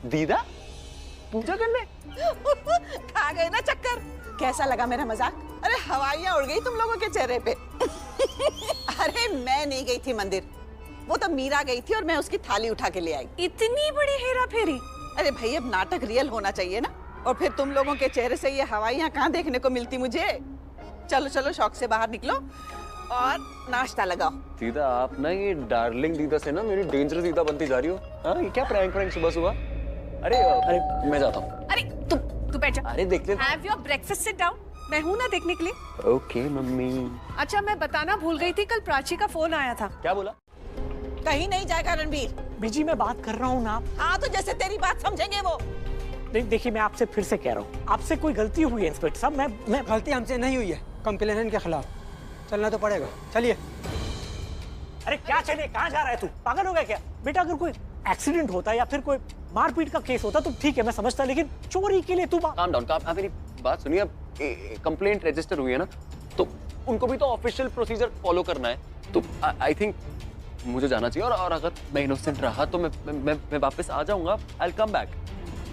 दीदा पूजा करने खा गए ना चक्कर। कैसा लगा मेरा मजाक? अरे हवाइयां उड़ गई तुम लोगों के चेहरे पे। अरे मैं नहीं गई थी मंदिर, वो तो मीरा गई थी और मैं उसकी थाली उठा के ले आई। इतनी बड़ी हेरा फेरी? अरे भाई अब नाटक रियल होना चाहिए ना। और फिर तुम लोगों के चेहरे से ये हवाइयां कहाँ देखने को मिलती मुझे। चलो चलो शौक से बाहर निकलो और नाश्ता लगाओ। दीदा आप ना ये डार्लिंग दीदा से ना मेरी डेंजरस दीदा बनती जा रही हो। हाँ ये क्या प्रैंक सुबह सुबह। अरे मैं जाता हूँ। अरे तू बैठ जा। अरे देख ले। Have your breakfast, sit down. मैं हूँ ना देखने के लिए। Okay mummy. अच्छा मैं बताना भूल गई थी, कल प्राची का फोन आया था। क्या बोला? कहीं नहीं जाएगा रणबीर। बीजी मैं बात कर रहा हूँ ना। हाँ तो जैसे तेरी बात समझेंगे वो। देखिए मैं आपसे फिर से कह रहा हूँ, आपसे कोई गलती हुई है इंस्पेक्टर साहब। मैं गलती हमसे नहीं हुई है, कंप्लेन इनके खिलाफ। चलना तो पड़ेगा, चलिए। अरे क्या चलिए, कहाँ जा रहा है तू? पागल हो गया क्या? बेटा अगर कोई एक्सीडेंट होता या फिर कोई मारपीट का केस होता तो ठीक है मैं समझता, लेकिन चोरी के लिए तू काम डाउन। आप मेरी बात सुनिए। अब कंप्लेंट रजिस्टर हुई है ना, तो उनको भी तो ऑफिशियल प्रोसीजर फॉलो करना है। तो आई थिंक मुझे जाना चाहिए। और अगर मैं इनोसेंट रहा तो मैं वापस आ जाऊंगा। I will come back.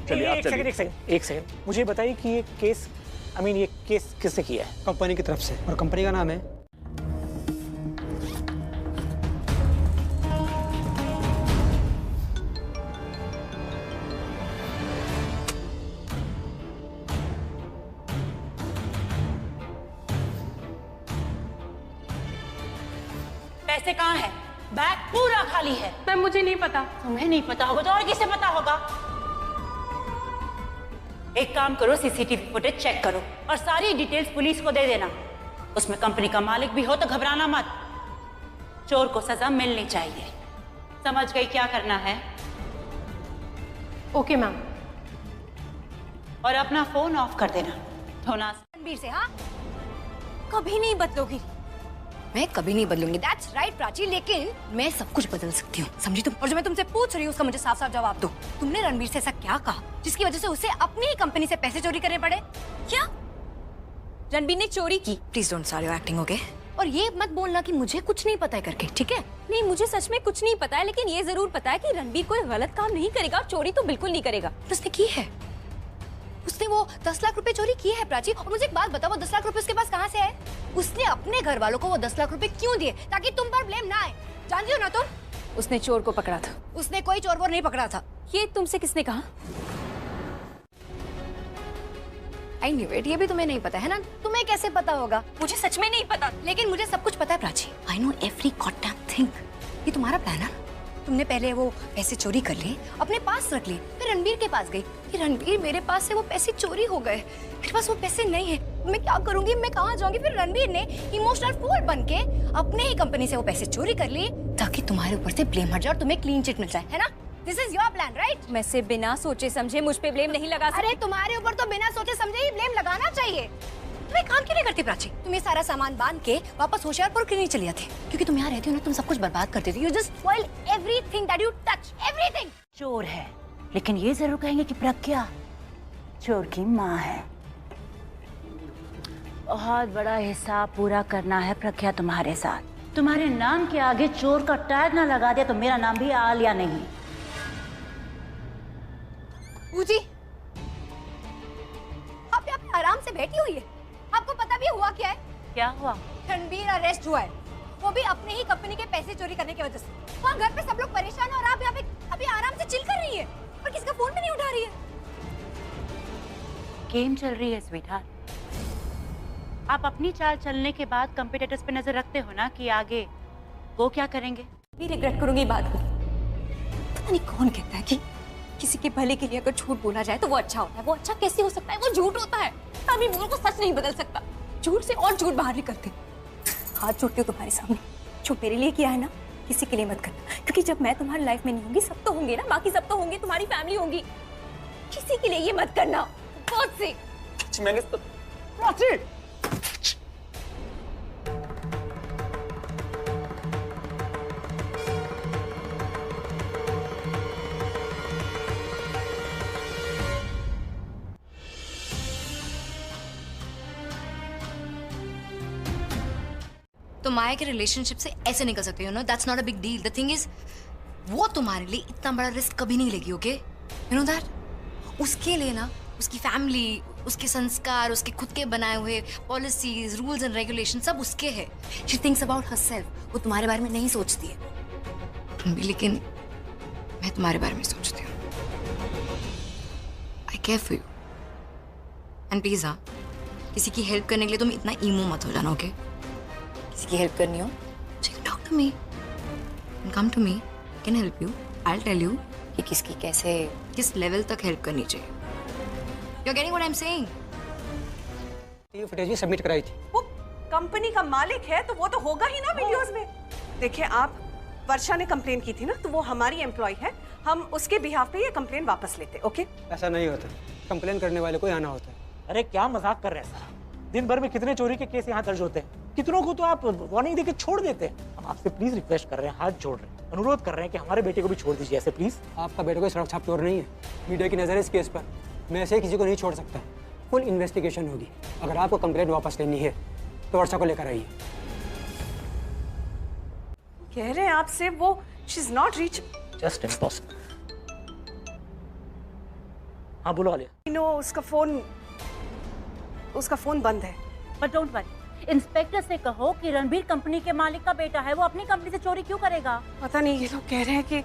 चलिए आप चलिए। एक सेकंड मुझे बताइए कि ये केस ये केस किसने किया है? कंपनी की तरफ से, और कंपनी का नाम है पैसे कहाँ है? बैग पूरा खाली है। मैम मुझे नहीं पता। तुम्हें नहीं पता होगा तो और किसे पता होगा? एक काम करो, सीसीटीवी फुटेज चेक करो और सारी डिटेल्स पुलिस को दे देना। उसमें कंपनी का मालिक भी हो तो घबराना मत। चोर को सजा मिलनी चाहिए। समझ गई क्या करना है? Okay ma'am. और अपना फोन ऑफ कर देना। धोना रणबीर से। हाँ कभी नहीं बदलोगी। मैं कभी नहीं बदलूंगी। दैट्स राइट प्राची, लेकिन मैं सब कुछ बदल सकती हूँ, समझी तुम? और जो मैं तुमसे पूछ रही हूँ उसका मुझे साफ साफ जवाब दो। तुमने रणबीर से ऐसा क्या कहा जिसकी वजह से उसे अपनी ही कंपनी से पैसे चोरी करने पड़े? क्या रणबीर ने चोरी की? Please don't start your acting, okay? और ये मत बोलना कि मुझे कुछ नहीं पता है करके, ठीक है? नहीं मुझे सच में कुछ नहीं पता है, लेकिन ये जरूर पता है कि रणबीर कोई गलत काम नहीं करेगा और चोरी तो बिल्कुल नहीं करेगा। उसने की है, उसने वो 10 लाख रुपए चोरी किए हैं प्राची। और मुझे एक बात बताओ, वो 10 लाख रुपए उसके पास कहाँ से आए? उसने अपने घर वालों को वो 10 लाख रुपए क्यों दिए? ताकि तुम पर ब्लेम ना आए। जानती हो ना तुम? उसने चोर को पकड़ा था। उसने कोई चोर वोर नहीं पकड़ा था। ये तुमसे किसने कहा? I knew it. ये भी तुम्हें नहीं पता है ना? तुम्हें कैसे पता होगा? मुझे सच में नहीं पता, लेकिन मुझे सब कुछ पता है Prachi. I know every goddamn thing. ये तुम्हारा प्लान है ना? तुमने पहले वो पैसे चोरी कर लिए, अपने पास रख लिए, फिर रणबीर के पास गई कि रणबीर मेरे पास से वो पैसे चोरी हो गए, मेरे पास वो पैसे नहीं है, मैं क्या करूंगी, मैं कहाँ जाऊंगी? फिर रणबीर ने इमोशनल फूल बनके अपने ही कंपनी से वो पैसे चोरी कर लिए ताकि तुम्हारे ऊपर से ब्लेम हट जाए और तुम्हें क्लीन चिट मिल जाए, है ना? This is your plan, right? मैं से बिना सोचे समझे मुझ पे ब्लेम नहीं लगा सकती। अरे तुम्हारे ऊपर तो बिना सोचे समझे ही ब्लेम लगाना चाहिए। तुम एक काम क्यों नहीं करती प्राची? तुम ये सारा सामान बांध के वापस होशियारपुर क्यों नहीं चली आती? क्योंकि तुम यहाँ रहती हो ना, तुम सब कुछ बर्बाद कर देती हो। You just spoil everything that you touch, everything. चोर है, लेकिन ये जरूर कहेंगे कि प्रज्ञा चोर की माँ है। बहुत बड़ा हिसाब पूरा करना है प्रज्ञा तुम्हारे साथ। तुम्हारे नाम के आगे चोर का टैग ना लगा दिया तो मेरा नाम भी आलिया नहीं। पूजी, आप यहाँ पे आराम से बैठी हुई है, आपको पता भी हुआ क्या है? क्या हुआ? रणबीर अरेस्ट हुआ है, वो भी अपने ही कंपनी के पैसे चोरी करने की वजह से। वहाँ घर पे सब लोग परेशान हैं और आप यहाँ पे अभी आराम से चिल कर रही है और किसी का फोन भी नहीं उठा रही है। गेम चल रही है स्वीटहार्ट। आप अपनी चाल चलने के बाद कंपटीटर्स पे नजर रखते हो ना कि आगे वो क्या करेंगे। भी रिग्रेट करूंगी बात को। पता नहीं कौन कहता है कि किसी के भले के लिए अगर झूठ बोला जाए तो वो अच्छा होता है। वो अच्छा कैसे हो सकता है? वो झूठ होता है। तभी बोल को सच नहीं बदल सकता। झूठ से और झूठ बाहर निकलते। हाथ जोड़ती हूँ तुम्हारे सामने, जो मेरे लिए किया है ना किसी के लिए मत करना, क्योंकि जब मैं तुम्हारी लाइफ में नहीं होंगी सब तो होंगे ना, बाकी सब तो होंगे, तुम्हारी फैमिली होगी। किसी के लिए ये मत करना। बहुत से मैंने तो माया के रिलेशनशिप से ऐसे निकल सकते हो ना, that's not a big deal. The thing is वो तुम्हारे लिए इतना बड़ा रिस्क कभी नहीं लेगी, ओके? यू नो दैट उसके लिए ना उसकी फैमिली, उसके संस्कार, उसके खुद के बनाए हुए पॉलिसीज, रूल्स एंड रेगुलेशन सब उसके हैं। She thinks about herself. वो तुम्हारे बारे में नहीं सोचती है, लेकिन मैं तुम्हारे बारे में सोचती हूँ। I care for you and please हाँ, किसी की हेल्प करने के लिए तुम इतना ईमो मत हो जाना, ओके? किसी की हेल्प करनी हो, talk to me, come to me, can help you. I tell you कि किसकी कैसे किस लेवल तक हेल्प करनी चाहिए। You're getting what I'm saying? ये फुटेज भी सबमिट कराई थी। वो कंपनी का मालिक है तो वो तो होगा ही ना वीडियोस में। देखिए आप, वर्षा ने कंप्लेन की थी ना, तो वो हमारी एम्प्लॉय है, हम उसके बिहाफ पे ये कंप्लेन वापस लेते। ओके? ऐसा नहीं होता, कंप्लेन करने वाले को ही आना होता है। अरे क्या मजाक कर रहे हैं सर? दिन भर में कितने चोरी के केस यहाँ दर्ज होते हैं, कितनों को तो आप वार्निंग देके छोड़ देते हैं। हम आपसे प्लीज रिक्वेस्ट कर रहे हैं, हाथ जोड़ रहे हैं, अनुरोध कर रहे हैं कि हमारे बेटे को भी छोड़ दीजिए ऐसे प्लीज। आपका बेटा कोई सड़क छाप चोर नहीं है। मीडिया की नज़र है इस केस पर, मैं ऐसे किसी को नहीं छोड़ सकता। फुल इन्वेस्टिगेशन होगी। अगर आपको कंप्लेंट वापस लेनी है तो वर्षा को लेकर आइए। कह रहे हैं आपसे वो she is not reach. Just impossible. हाँ बोलो आलिया। नो, उसका फोन बंद है। बट डोंट वरी, इंस्पेक्टर से कहो कि रणबीर कंपनी के मालिक का बेटा है, वो अपनी कंपनी से चोरी क्यों करेगा? पता नहीं, ये लोग कह रहे हैं कि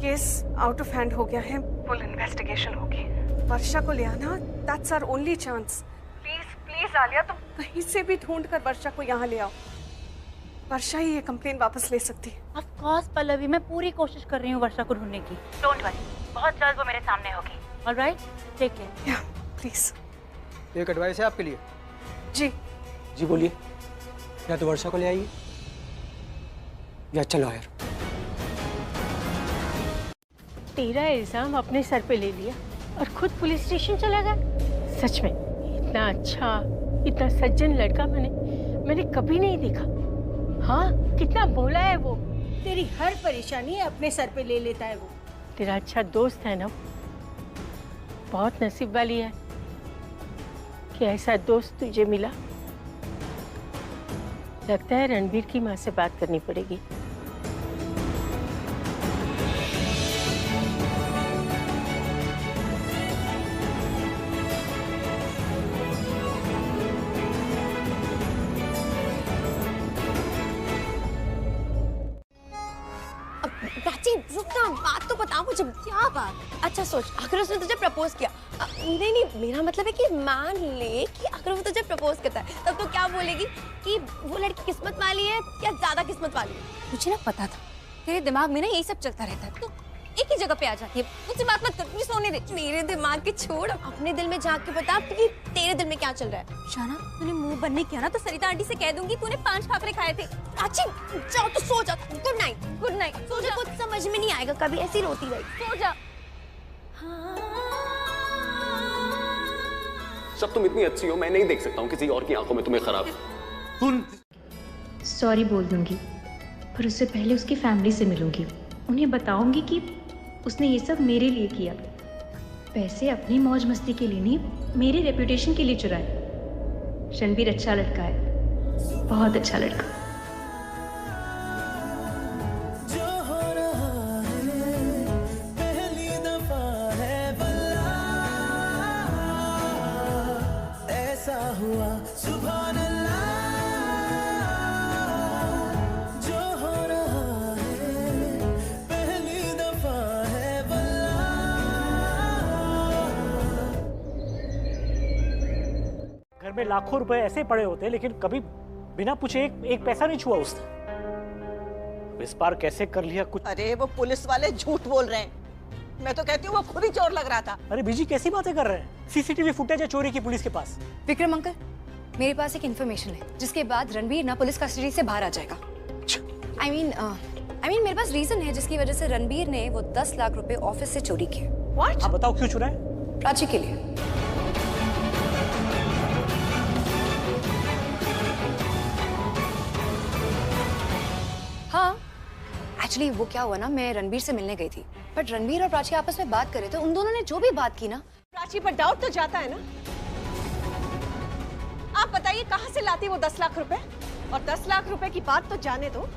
केस आउट ऑफ हैंड हो गया है, फुल इन्वेस्टिगेशन होगी। वर्षा को ले आना, that's our only chance. Please please Alia, तुम कहीं से भी ढूंढ कर वर्षा को यहाँ ले आओ। वर्षा ही ये कंप्लेन वापस ले सकती है। ऑफ कोर्स पल्लवी, मैं पूरी कोशिश कर रही हूँ वर्षा को ढूंढने की। डोंट वरी, बहुत जल्द वो मेरे सामने होगी। Alright, take care. या प्लीज। एक एडवाइस है आपके लिए। जी जी बोलिए। या तो वर्षा को ले आइए या अच्छा लॉयर। तेरा इल्जाम अपने सर पे ले लिया और खुद पुलिस स्टेशन चला गया। सच में इतना अच्छा, इतना सज्जन लड़का मैंने कभी नहीं देखा। हाँ, कितना भोला है वो। तेरी हर परेशानी अपने सर पे ले लेता है वो। तेरा अच्छा दोस्त है ना, बहुत नसीब वाली है कि ऐसा दोस्त तुझे मिला। लगता है रणबीर की माँ से बात करनी पड़ेगी। बात तो बताओ मुझे, क्या बात? अच्छा सोच, अगर उसने तुझे प्रपोज किया, नहीं, मेरा मतलब है कि मान ले कि अगर वो तुझे प्रपोज करता है, तब तो क्या बोलेगी कि वो लड़की किस्मत वाली है या ज्यादा किस्मत वाली है? मुझे ना पता था तेरे दिमाग में ना यही सब चलता रहता है, तो एक ही जगह पे आ जाती है। मुझसे बात मत कर, मुझे सोने दे। मेरे दिमाग के छोड़, अपने दिल में झांक के बता कि तेरे दिल में क्या चल रहा है। शाना, तूने मुंह बंद नहीं किया ना तो सरिता आंटी से कह दूंगी तूने 5 खाकरे खाए थे। प्राची, जाओ तो सो जा। Good night, good night. सो जा, कुछ समझ में नहीं आएगा, कभी ऐसी रोती रही। सो जा। सब तुम इतनी अच्छी हो, मैं नहीं देख सकता हूँ किसी और की आंखों में तुम्हें खराब। सॉरी बोल दूंगी, पर उससे पहले उसकी फैमिली से मिलूंगी। उन्हें बताऊंगी कि उसने ये सब मेरे लिए किया, पैसे अपनी मौज मस्ती के लिए नहीं, मेरे रेपुटेशन के लिए चुराए। रणबीर अच्छा लड़का है, बहुत अच्छा लड़का। घर में लाखों रुपए ऐसे पड़े होते हैं, लेकिन कभी बिना पूछे एक पैसा नहीं छुआ उसने। इस बार कैसे कर लिया कुछ। अरे वो पुलिस वाले झूठ बोल रहे हैं, मैं तो कहती हूँ वो खुद ही चोर लग रहा था। अरे बीजी कैसी बातें कर रहे हैं? सीसीटीवी फुटेज है चोरी की पुलिस के पास। विक्रम अंकल, मेरे पास एक इन्फॉर्मेशन है जिसके बाद रणबीर ना पुलिस कस्टडी से बाहर आ जाएगा। I mean मेरे पास रीजन है जिसकी वजह से रणबीर ने वो 10 लाख रुपए ऑफिस से चोरी किए। व्हाट? आप बताओ क्यों चुराए? प्राची के लिए। हाँ, एक्चुअली वो क्या हुआ ना, मैं रणबीर से मिलने गई थी, बट रणबीर और प्राची आपस में बात कर रहे थे। उन दोनों ने जो भी बात की ना, प्राची पर डाउट तो जाता है ना। आप बताइए कहाँ से लाती वो 10 लाख रुपए? और 10 लाख रुपए की बात तो जाने दो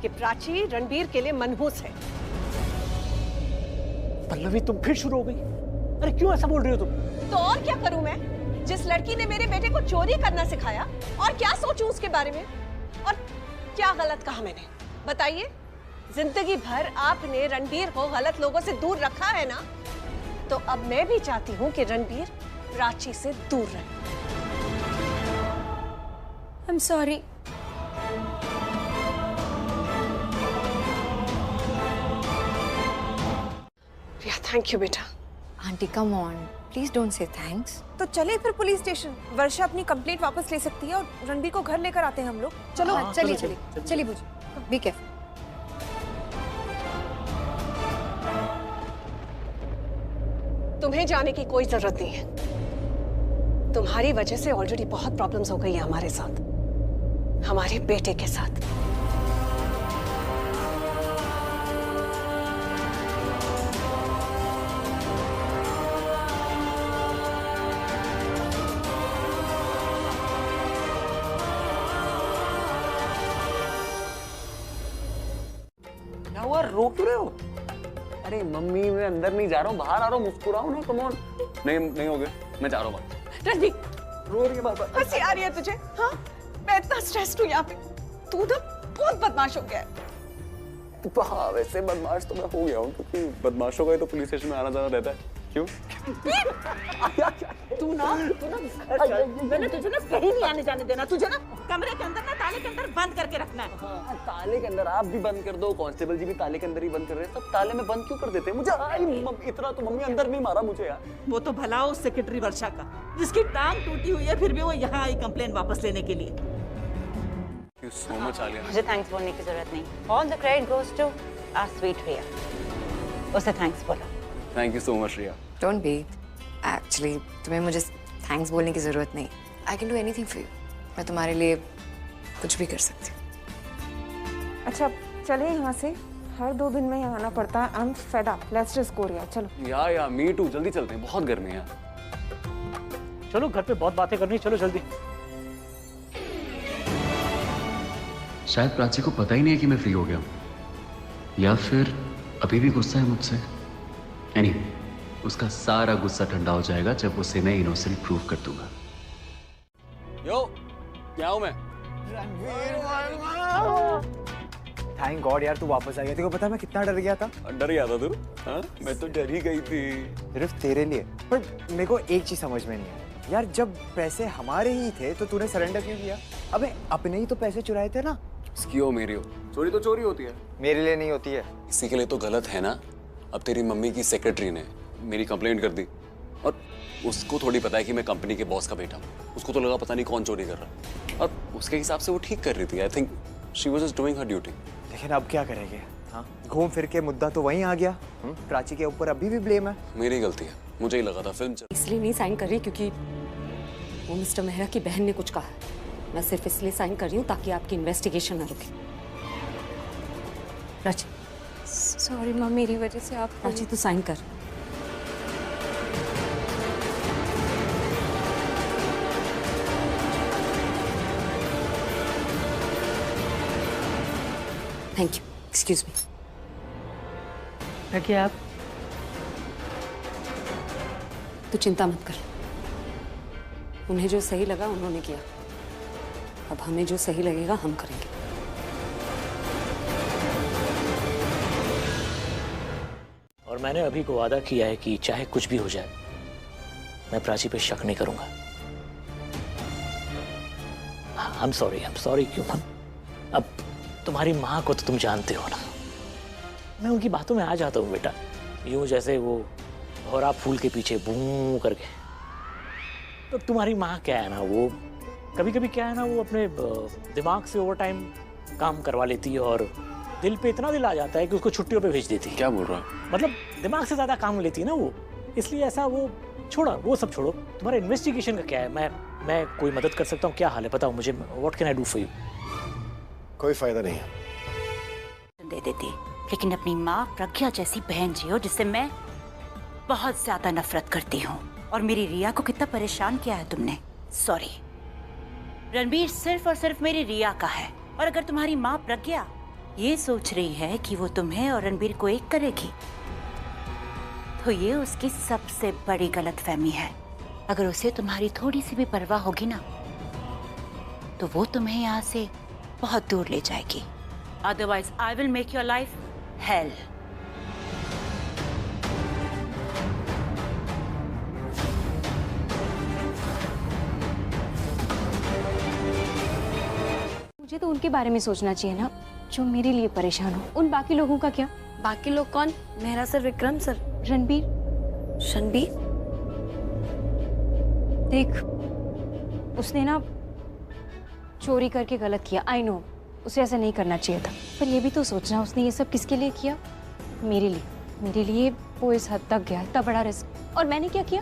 कि प्राची रणबीर के लिए मनहूस है। पल्लवी तुम फिर शुरू हो गई। अरे क्यों ऐसा बोल रही हो तुम? तो और क्या करूं मैं? जिस लड़की ने मेरे बेटे को चोरी करना सिखाया, और क्या सोचूं उसके बारे में? और क्या गलत कहा मैंने? बताइए। जिंदगी भर आपने रणबीर को गलत लोगों से दूर रखा है ना, तो अब मैं भी चाहती हूँ कि रणबीर प्राची से दूर रहे। I'm sorry. Riya, thank you बेटा। Aunty come on, please don't say thanks. तो चले फिर पुलिस स्टेशन। वर्षा अपनी कंप्लेंट वापस ले सकती है और रणबीर को घर लेकर आते हैं हम लोग। चलो। हाँ, चलिए चलिए चलिए बुझी, बी केयरफुल। तुम्हें जाने की कोई जरूरत नहीं है। तुम्हारी वजह से ऑलरेडी बहुत प्रॉब्लम्स हो गई है हमारे साथ, हमारे बेटे के साथ। क्या हुआ, रो क्यों रहे हो? अरे मम्मी, मैं अंदर नहीं जा रहा हूँ, बाहर आ रहा हूँ, मुस्कुराओ ना, कम ऑन। नहीं हो गया, मैं जा रहा हूँ बाहर। रणबीर, रो रही है बार-बार। हंसी आ रही है तुझे? हाँ, मैं इतना स्ट्रेस्ड हूँ यहाँ पे। तू ना बहुत बदमाश हो गया है। हाँ, वैसे बदमाश तो मैं हो गया हूँ, क्योंकि बदमाशों का ही तो पुलिस स्टेशन में आना जाना रहता है। क्यों? तू ना मैंने तुझे ना कहीं नहीं आने जाने देना। तुझे ना कमरे के अंदर ना ताले के अंदर बंद करके रखना है। हाँ, ताले के अंदर आप भी बंद कर दो, कांस्टेबल जी भी ताले के अंदर ही बंद कर रहे हैं, सब ताले में बंद क्यों कर देते हैं? मुझे इतना तो मम्मी अंदर नहीं मारा मुझे यार। वो तो भला हो सेक्रेटरी वर्षा का, जिसकी टांग टूटी हुई है, फिर भी वो यहाँ आई कंप्लेन वापस लेने के लिए। Thank you so much, Alia. मुझे थैंक्स बोलने की जरूरत नहीं। All the credit goes to our sweet Riya. उसे थैंक्स बोलो। Thank you so much, Riya. Don't be, actually तुम्हें मुझे थैंक्स बोलने की जरूरत नहीं। I can do anything for you. मैं तुम्हारे लिए कुछ भी कर सकती हूँ। अच्छा चले यहाँ से, हर 2 दिन में यहाँ आना पड़ता है। I am fed up, let's just go Riya, चलो। या मी टू, जल्दी चलते हैं, बहुत गर्मी है। चलो, घर पे बहुत बातें करनी, चलो जल्दी। शायद प्राची को पता ही नहीं है कि मैं फ्री हो गया हूँ, या फिर अभी भी गुस्सा है मुझसे। एनीवे, उसका सारा गुस्सा ठंडा हो जाएगा जब उसे मैं इनोसेंट प्रूव कर दूंगा। यो, क्या हूँ मैं? थैंक गॉड यार, तू वापस आ गया। तेरे को पता है मैं कितना डर गया था? डर गया था तू? हाँ, मैं तो डर ही गई थी। सिर्फ तेरे लिए। पर मेरे को एक चीज समझ में नहीं आई यार, जब पैसे हमारे ही थे तो तूने सरेंडर क्यों किया? अबे अपने ही तो पैसे चुराए थे ना। इसकी हो मेरी हो, चोरी तो चोरी होती है। मेरे लिए नहीं होती है। इसी के लिए तो गलत है ना। अब तेरी मम्मी की सेक्रेटरी ने मेरी कंप्लेंट कर दी, और उसको थोड़ी पता है कि मैं कंपनी के बॉस का बेटा हूँ। उसको तो लगा पता नहीं कौन चोरी कर रहा है, और उसके हिसाब से वो ठीक कर रही थी। I think she was just doing her duty. लेकिन अब क्या करेंगे? हाँ, घूम फिर के मुद्दा तो वहीं आ गया। प्राची के ऊपर अभी भी ब्लेम है। मेरी गलती है, मुझे ही लगा था फिल्म चल। इसलिए नहीं साइन कर रही क्योंकि वो मिस्टर मेहरा की बहन ने कुछ कहा है। मैं सिर्फ इसलिए साइन कर रही हूँ ताकि आपकी इन्वेस्टिगेशन न रुके। प्राची, सॉरी माँ, मेरी वजह से आप। प्राची तू साइन कर। Thank you, excuse me. रखिए आप। तू चिंता मत कर, उन्हें जो सही लगा उन्होंने किया, अब हमें जो सही लगेगा हम करेंगे। और मैंने अभी को वादा किया है कि चाहे कुछ भी हो जाए, मैं प्राची पे शक नहीं करूंगा। आई एम सॉरी क्यों? अब तुम्हारी माँ को तो तुम जानते हो ना, मैं उनकी बातों में आ जाता हूँ बेटा, यूं जैसे वो भौरा फूल के पीछे बूं करके। तो तुम्हारी माँ क्या है ना, वो कभी कभी क्या है ना, वो अपने दिमाग से ओवर टाइम काम करवा लेती है, और दिल पे इतना दिल आ जाता है कि उसको छुट्टियों पे भेज देती है। क्या बोल रहा है? मतलब दिमाग से ज्यादा काम लेती है ना वो, इसलिए ऐसा। वो छोड़ो, वो सब छोड़ो। तुम्हारा इन्वेस्टिगेशन का क्या है? मैं कोई मदद कर सकता हूँ? क्या हाल है बताओ मुझे। What can I do for you? कोई फायदा नहीं है। दे देती, लेकिन अपनी माँ प्रज्ञा जैसी बहन जी हो जिससे मैं बहुत ज्यादा नफरत करती हूँ, और मेरी रिया को कितना परेशान किया है तुमने। सॉरी, रणबीर सिर्फ और सिर्फ मेरी रिया का है, और अगर तुम्हारी माँ प्रज्ञा ये सोच रही है कि वो तुम्हें और रणबीर को एक करेगी, तो ये उसकी सबसे बड़ी गलतफहमी है। अगर उसे तुम्हारी थोड़ी सी भी परवाह होगी ना, तो वो तुम्हें यहाँ से बहुत दूर ले जाएगी। Otherwise I will make your life hell. मुझे तो उनके बारे में सोचना चाहिए ना, जो मेरे लिए परेशान हो। उन बाकी लोगों का क्या? बाकी लोग कौन? Mehra sir, Vikram sir, Ranbir. रणबीर देख, उसने ना चोरी करके गलत किया। आई नो, उसे ऐसा नहीं करना चाहिए था, पर ये भी तो सोचना उसने ये सब किसके लिए किया? मेरे लिए। मेरे लिए वो इस हद तक गया, इतना बड़ा रिस्क। और मैंने क्या किया?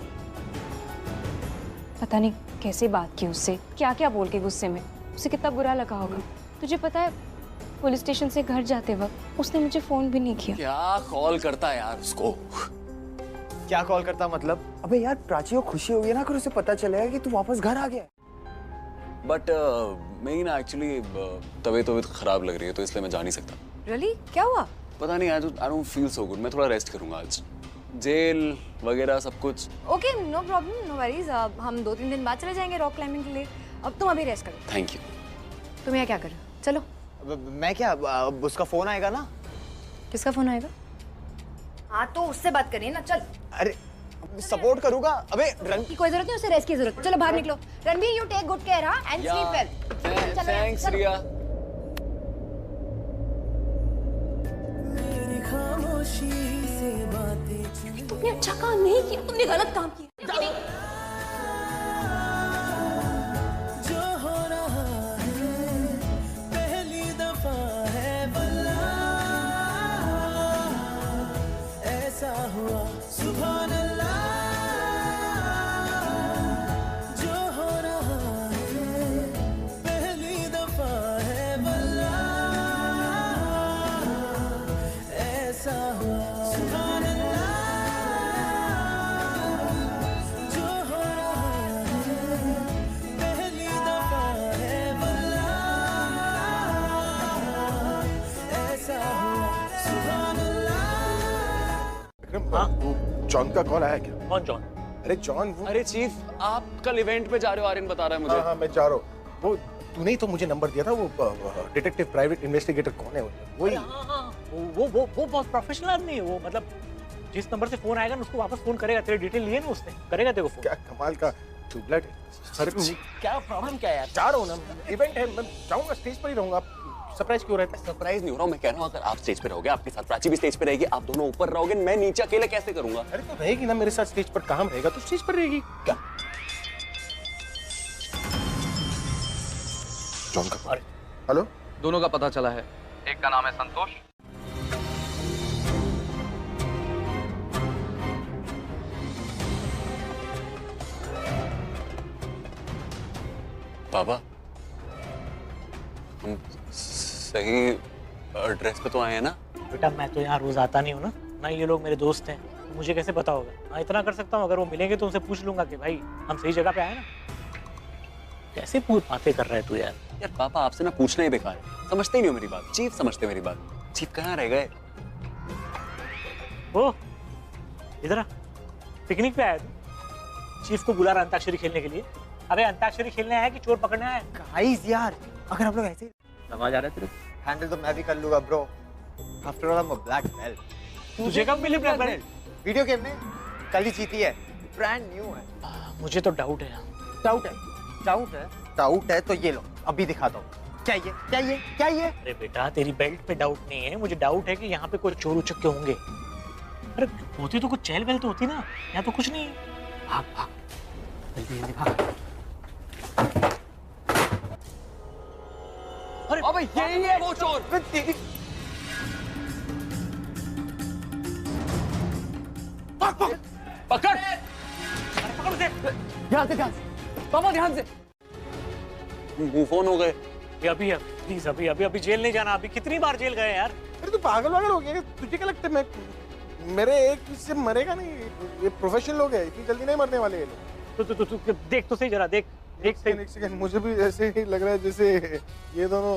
पता नहीं कैसे बात की उससे, क्या क्या बोल के गुस्से में। उसे कितना बुरा लगा होगा। तुझे पता है, पुलिस स्टेशन से घर जाते वक्त उसने मुझे फोन भी नहीं किया। क्या कॉल करता है यार उसको? क्या कॉल करता मतलब? अबे यार प्राची को खुशी होगी ना, अगर उसे पता चलेगा कि तू वापस घर आ गया। बट मेरी ना एक्चुअली तबीयत खराब लग रही है, तो इसलिए मैं जा नहीं सकता। रियली? क्या हुआ? पता नहीं, I don't feel so good. मैं थोड़ा रेस्ट करूंगा आज। जेल वगैरह सब कुछ। Okay, no problem, no worries. हम 2-3 दिन बाद चले जाएंगे रॉक क्लाइंबिंग के लिए। अब तुम अभी रेस्ट करो। Thank you. तुम यहाँ क्या कर? चलो। मैं क्या, उसका फोन आएगा ना? किसका फोन आएगा? हाँ तो उससे बात करिए ना। चल। अरे सपोर्ट करूंगा। अबे की कोई जरूरत नहीं, उसे रेस्ट की जरूरत है। चलो बाहर निकलो। Ranbir, you take good care and sleep well. Thanks Riya. तुमने अच्छा काम नहीं किया, तुमने गलत काम किया। जॉन का कॉल आया क्या? कौन जॉन? अरे जॉन वो। अरे चीफ, आप कल इवेंट पे जा रहे हो, आर्यन बता रहा है मुझे। हाँ मैं जा रहा हूँ। वो तूने ही तो मुझे नंबर दिया था। वो डिटेक्टिव प्राइवेट इन्वेस्टिगेटर कौन है? वही। हाँ, वो बहुत प्रोफेशनल आदमी है वो। मतलब जिस नंबर से फोन आएगा ना उसको वापस फोन करेगा। तेरी डिटेल लिए ना उसने, करेगा तेरे को फोन। क्या कमाल का ट्यूबलाइट। सर क्या प्रॉब्लम क्या है यार? जा रहा हूँ ना, इवेंट है, मैं जाऊंगा, स्टेज पर ही रहूंगा। सरप्राइज क्यों रहता है? सरप्राइज नहीं हो रहा हूँ, मैं कह रहा हूँ अगर आप स्टेज पे रहोगे, आपके साथ प्राची भी स्टेज पे रहेगी, आप दोनों ऊपर रहोगे, मैं नीचे अकेले कैसे करूंगा? अरे तो रहेगी ना मेरे साथ स्टेज पर, काम रहेगा तो स्टेज पर रहेगी। क्या जॉन का? हेलो, दोनों का पता चला है। एक का नाम है संतोष, बाबा हम सही एड्रेस पे तो आए हैं ना? बेटा मैं तो यहाँ रोज आता नहीं हूँ ना ये लोग मेरे दोस्त हैं, तो मुझे कैसे पता होगा? हाँ इतना कर सकता हूँ, अगर वो मिलेंगे तो उनसे पूछ लूंगा कि भाई हम सही जगह पे आए ना। कैसे बातें कर रहा है तू यार? यार पापा आपसे ना पूछना ही बेकार है, समझते ही नहीं हो मेरी बात। चीफ समझते मेरी बात। चीफ कहाँ रह गए? ओ इधर पिकनिक पे आया तू? चीफ को बुला रहा अंताक्षरी खेलने के लिए। अबे अंताक्षरी खेलने आया कि चोर पकड़ने आया? गाइस यार, अगर हम लोग ऐसे आवाज आ रहा है तेरे? हैंडल तो मैं भी कर लूंगा bro. After all I am a black belt. तुझे कब मिली ब्लैक बेल्ट? वीडियो गेम में कल ही जीती है, ब्रांड न्यू है। मुझे तो डाउट है। डाउट है तो ये लो, अभी दिखाता हूँ। क्या ये? अरे बेटा तेरी बेल्ट पे डाउट नहीं है, मुझे डाउट है कि यहाँ पे कोई चोर उचक्के होंगे। अरे होती तो कुछ चहल पहल तो होती ना, यहाँ तो कुछ नहीं है। भाग जल्दी भाग। अरे अबे यही है वो चोर। पकड़ उसे। ध्यान से पापा, ध्यान से। मूव ऑन हो गए। अभी प्लीज अभी जेल नहीं जाना। अभी कितनी बार जेल गए यार? अरे तू पागल हो गया? तुझे क्या लगता है मैं मेरे एक से मरेगा नहीं? ये प्रोफेशनल लोग हैं, इतनी जल्दी नहीं मरने वाले ये लोग। तो देख तो सही जरा, देख एक सेकंड मुझे भी ऐसे ही लग रहा है जैसे ये दोनों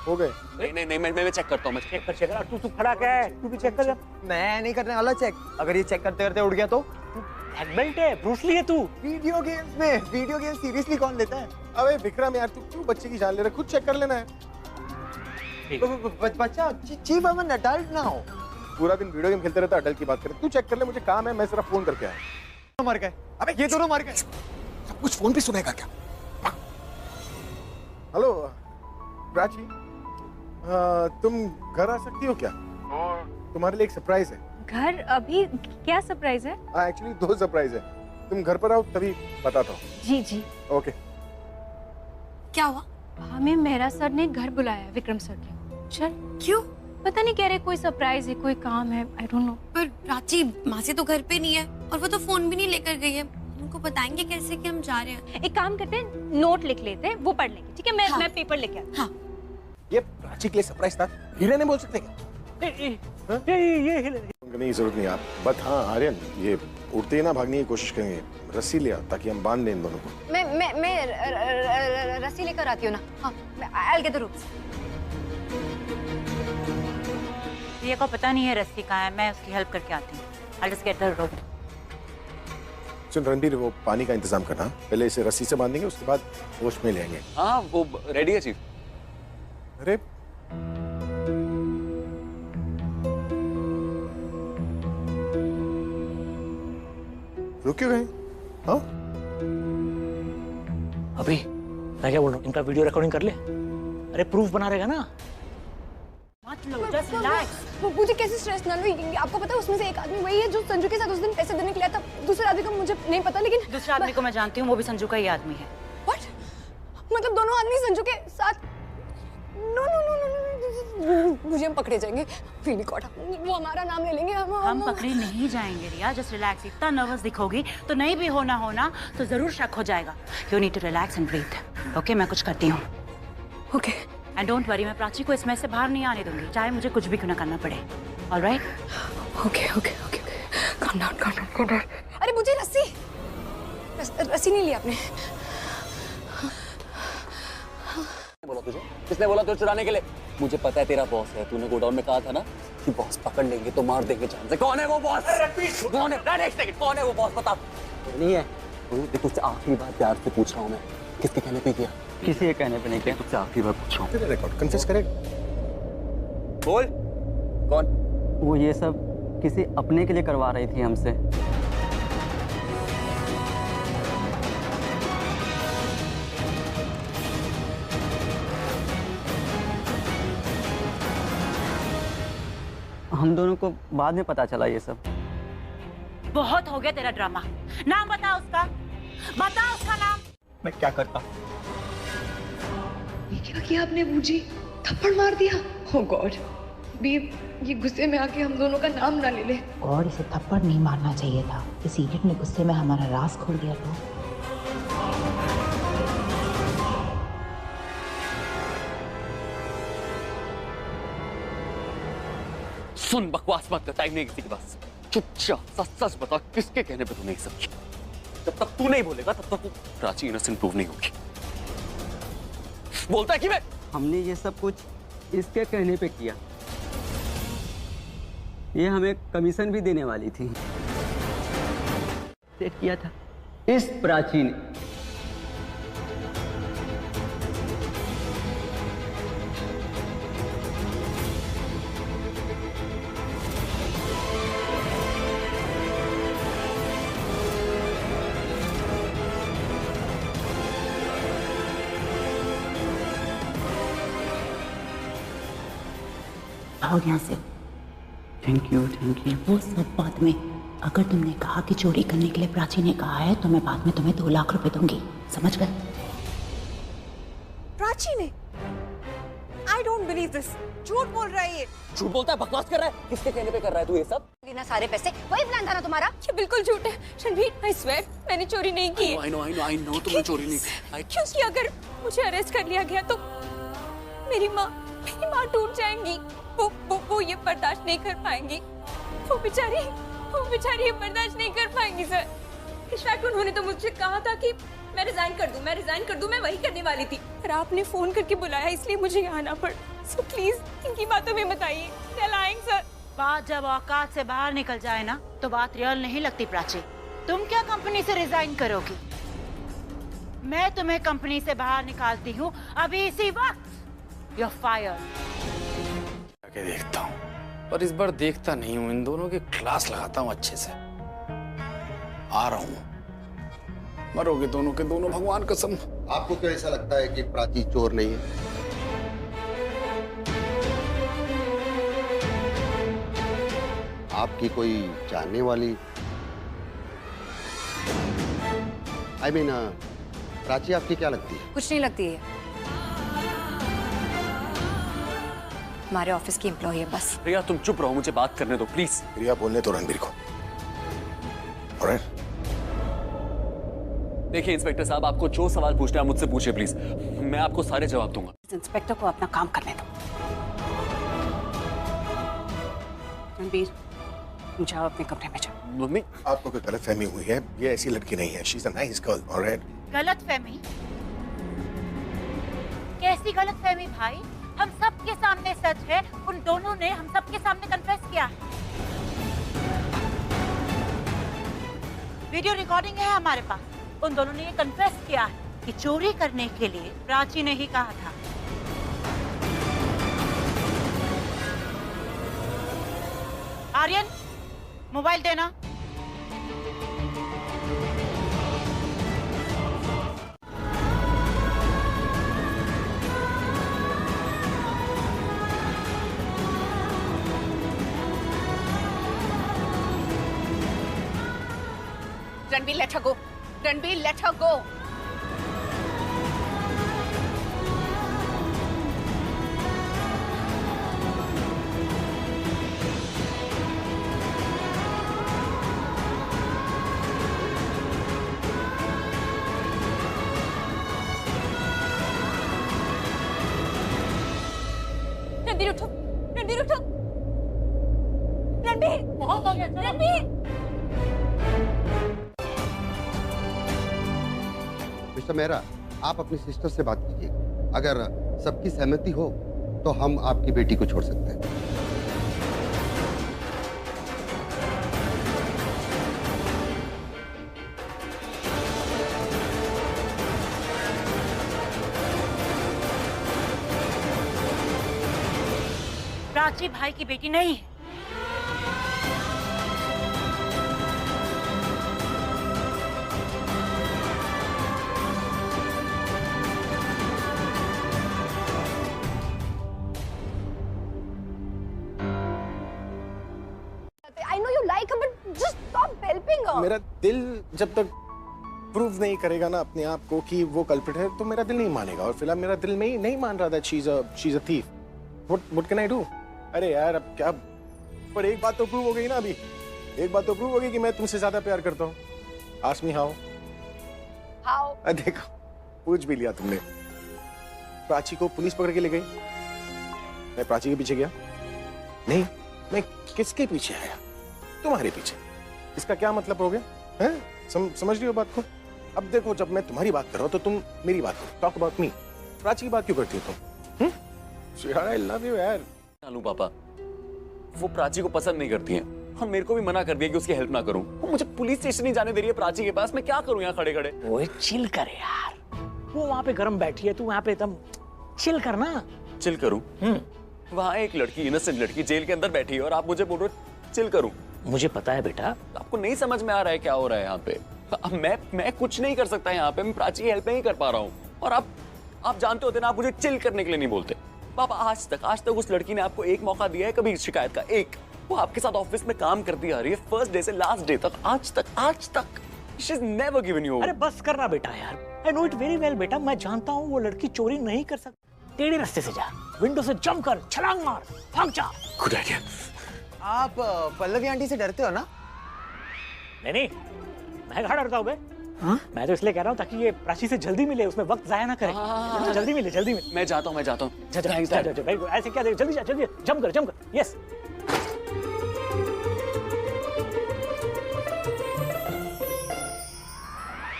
हो गए। नहीं मैं चेक करता हूँ। मैं चेक कर। तू खड़ा क्या है? तू भी चेक कर। मैं नहीं करने वाला चेक। अगर ये चेक करते करते उड़ गया तो? ब्लैक बेल्ट है, ब्रूस ली है तू। वीडियो गेम्स में, वीडियो गेम सीरियसली कौन लेता है? अबे विक्रम यार, तू क्यों बच्चे की जान ले रहा है? खुद चेक कर लेना है। बच्चा चीफ अमन अडल्ट ना हो। पूरा दिन वीडियो गेम खेलते रहता है, अडल्ट की बात करे। तू चेक कर ले, मुझे काम है, मैं सिर्फ फोन करके आया। मर गए। अबे ये दोनों मर गए। सब कुछ फोन पे सुनेगा क्या? हेलो प्राची, तुम घर आ सकती हो क्या? तुम्हारे लिए एक सरप्राइज है। घर? अभी क्या सरप्राइज है? एक्चुअली 2 सरप्राइज है। तुम घर पर आओ तभी बताता हूँ। जी जी। ओके। क्या हुआ? हमें मेहरा सर ने घर बुलाया है, विक्रम सर के। चल। क्यों? पता नहीं, कह रहे कोई सरप्राइज है, कोई काम है, आई डोंट नो। पर प्राची, माँ से तो घर पे नहीं है और वो तो फोन भी नहीं लेकर गई है। उनको बताएंगे कैसे कि हम जा रहे हैं? एक काम करते हैं, नोट लिख लेते हैं, वो पढ़ लेंगे। ठीक है, मैं पेपर लेके आती हूँ। ये प्राची के लिए सरप्राइज था, हीरे नहीं बोल सकते क्या? नहीं, जरूरत नहीं आप। बट हाँ आर्यन, ये उड़ते ही ना भागने की कोशिश करेंगे। रस्सी ले आ ताकि हम बांध दें इन दोनों को। मैं रस्सी लेकर आती हूँ ना। हाँ, I'll get the ropes। ये को पता नहीं है रस्सी कहाँ है, मैं उसकी हेल्प करके आती हूँ। I'll just get the rope। सुन रणबीर, वो पानी का इंतजाम करना। पहले इसे रस्सी से बांधेंगे, उसके बाद होश में ले आएंगे। हाँ वो रेडी है चीफ। अरे रुक क्यों गए? हाँ अभी मैं क्या बोल रहा हूँ, इनका वीडियो रिकॉर्डिंग कर ले। अरे प्रूफ बना रहेगा ना। मत लो, just relax। मुझे कैसे स्ट्रेस ना लो? आपको पता है उसमें से एक आदमी वही है जो संजू के साथ उस दिन पैसे देने के लिए था। दूसरे आदमी का मुझे नहीं पता, लेकिन दूसरे आदमी को मैं जानती हूँ, वो भी संजू का ही आदमी है। What? मतलब दोनों आदमी संजू के साथ? नो नो नो नो, मुझे हम पकड़े जाएंगे। Really caught up। वो हमारा नाम ले लेंगे। हम पकड़े नहीं जाएंगे रिया, जस्ट रिलैक्स। इतना नर्वस दिखोगी तो नहीं भी होना तो जरूर शक हो जाएगा। You need to relax and breathe. Okay, मैं कुछ करती हूँ। ओके। एंड डोंट वरी, मैं प्राची को इसमें से बाहर नहीं आने दूंगी, चाहे मुझे कुछ भी क्यों ना करना पड़े। Alright? Okay okay okay. Calm down, calm down, calm down। अरे मुझे रस्सी नहीं ली आपने। बोला तुझे? किसने बोला तुझे चुराने के लिए? मुझे पता है तेरा बॉस है। तूने गोडाउन में कहा था ना कि बॉस पकड़ लेंगे तो मार देंगे जान से। कौन है वो बॉस? कौन है? एक सेकंड, कौन है वो बॉस? बता। नहीं है। तुझसे आखिरी बार प्यार से पूछ रहा हूँ मैं, किसके कहने पे किया? किसी के कहने पे नहीं किया। तुझसे आखिरी बार पूछ रहा हूँ। तेरा रिकॉर्ड कन्फेस करेगा? बोल कौन? वो ये सब किसी अपने के लिए करवा रही थी हमसे। हम दोनों को बाद में पता चला ये सब। बहुत हो गया तेरा ड्रामा। नाम बता उसका, बता उसका नाम। मैं क्या करता? ये क्या किया आपने बूजी? थप्पड़ मार दिया? ओह गॉड। बीब, ये गुस्से में आके हम दोनों का नाम ना ले ले। गॉड, इसे थप्पड़ नहीं मारना चाहिए था। इस इडियट ने गुस्से में हमारा राज खोल दिया तो। सुन, बकवास मत कर, टाइम नहीं किसी के पास। चुपचाप सच बता, किसके कहने पे तूने ये सब किया? जब तक तू नहीं बोलेगा तब तक प्राची इनोसेंट प्रूव नहीं होगी। बोलता है कि मैं हमने ये सब कुछ इसके कहने पे किया। ये हमें कमीशन भी देने वाली थी। सेट किया था इस प्राची ने। भाग यहाँ से। Thank you, thank you. वो सब बाद में। अगर तुमने कहा कि चोरी करने के लिए प्राची ने कहा है तो मैं बाद में तुम्हें 2 लाख रुपए दूंगी, समझ गए? प्राची ने? I don't believe this। झूठ बोल रहा है ये। झूठ बोलता है, बकवास कर रहा है। किसके कहने पे कर रहा है तू ये सब? लेना सारे पैसे, वही प्लान था ना तुम्हारा? ये बिल्कुल झूठ है रणबीर, I swear मैंने चोरी नहीं की। I know तुमने चोरी नहीं की। क्योंकि अगर मुझे अरेस्ट कर लिया गया तो मेरी माँ टूट जाएंगी। वो ये बर्दाश्त नहीं कर पाएंगी। वो बेचारी ये बर्दाश्त नहीं कर पाएंगी सर। इनफैक्ट उन्होंने तो मुझसे कहा था कि मैं रिजाइन कर दूं, मैं वही करने वाली थी। पर आपने फोन करके बुलाया इसलिए मुझे यहाँ आना पड़ा। सो प्लीज इनकी बातों में मत आइए, चलाएं सर। बात जब औकात से बाहर निकल जाए ना तो बात रियल नहीं लगती प्राची। तुम क्या कंपनी से रिजाइन करोगी? मैं तुम्हें कंपनी से बाहर निकालती हूँ अभी इसी वक्त। You're fired। आगे देखता हूँ, पर इस बार देखता नहीं हूँ, इन दोनों की क्लास लगाता हूँ अच्छे से। आ रहा हूँ, मरोगे दोनों के दोनों, भगवान कसम। आपको क्यों ऐसा लगता है कि प्राची चोर नहीं है? आपकी कोई जानने वाली, I mean, प्राची आपकी क्या लगती है? कुछ नहीं लगती है, हमारे ऑफिस की एम्प्लॉय है बस। प्रिया तुम चुप रहो, मुझे बात करने दो प्लीज। प्रिया बोलने तो रणबीर को। Alright? देखिए इंस्पेक्टर साहब, आपको जो सवाल पूछना है मुझसे पूछिए प्लीज, मैं आपको सारे जवाब दूंगा। इंस्पेक्टर को अपना काम करने दो। रणबीर, तुम जाओ अपने कमरे में जाओ। मम्मी, आपको कोई गलतफहमी हुई है, ये ऐसी लड़की नहीं है। She is a nice girl, alright? गलतफहमी? कैसी गलतफहमी भाई? हम सबके सामने सच है, उन दोनों ने हम सबके सामने कन्फेस किया है। वीडियो रिकॉर्डिंग है हमारे पास। उन दोनों ने ये कन्फेस किया है कि चोरी करने के लिए प्राची ने ही कहा था। आर्यन, मोबाइल देना। Ranbir, let her go. Ranbir, let her go. Ranbir उठो, रणबीर उठो, रणबीर, बहुत हो गया, रणबीर। मिस्टर मेहरा, आप अपनी सिस्टर से बात कीजिए। अगर सबकी सहमति हो तो हम आपकी बेटी को छोड़ सकते हैं। प्राची भाई की बेटी नहीं है। I know you like her, but just stop helping her. मेरा दिल जब तक प्रूव नहीं करेगा ना अपने आप को कि वो कल्प्रिट है, तो मेरा दिल नहीं मानेगा। और फिलहाल मेरा दिल नहीं मान रहा था she is a thief. What can I do? अरे यार अब क्या, पर एक बात तो प्रूव हो गई ना अभी। एक बात तो प्रूव हो गई कि मैं तुमसे ज्यादा प्यार करता हूँ। Ask me how? देखो, पूछ भी लिया तुमने। प्राची को पुलिस पकड़ के ले गई, मैं प्राची के पीछे गया नहीं, मैं किसके पीछे आया? तुम्हारे पीछे। इसका क्या मतलब हो गया है? समझ रही हो बात को? अब देखो, जब मैं तुम्हारी बात कर रहा हूँ तो तुम मेरी बात करो। Talk about me. प्राची की बात क्यों करती हो तुम? आई लव यू यार। चालू पापा, वो प्राची को पसंद नहीं करती हैं। हम मेरे को भी मना कर दिया कि उसकी हेल्प ना करूं। वो मुझे पुलिस स्टेशन नहीं जाने दे रही है प्राची के पास। मैं क्या करूं यहाँ खड़े खड़े? ओए चिल कर यार, वो वहाँ पे गर्म बैठी है, तू वहाँ पे एकदम चिल करना। चिल करूं? वहाँ एक लड़की, इनोसेंट लड़की जेल के अंदर बैठी है और आप मुझे बोल रहे हो चिल करूं? मुझे पता है बेटा। आपको नहीं समझ में आ रहा है क्या हो रहा है यहाँ पे? अब मैं कुछ नहीं कर सकता यहाँ पे। मैं प्राची की हेल्प नहीं कर पा रहा हूँ। और आप जानते होते ना, आप मुझे चिल करने के लिए नहीं बोलते। पापा, आज तक उस लड़की ने आपको एक मौका दिया है कभी शिकायत का? एक। वो आपके साथ ऑफिस में काम करती आ रही है, फर्स्ट डे से लास्ट डे तक, आज तक she is never given you. अरे बस करना बेटा यार, I know it very well बेटा। मैं जानता हूँ वो लड़की चोरी नहीं कर सकती। टेढ़े रास्ते से जा, विंडो से जंप कर, छलांग मार, भाग जा। Good idea. आप पल्लवी आंटी से डरते हो ना? नहीं, मैं कहाँ डरता हूँ बे? मैं तो इसलिए कह रहा हूँ ताकि ये प्राची से जल्दी मिले, उसमें वक्त जाया ना करे। जल्दी मिले। मैं जाता हूँ। जा, ऐसे क्या, जल्दी जा, जल्दी जंप कर। यस।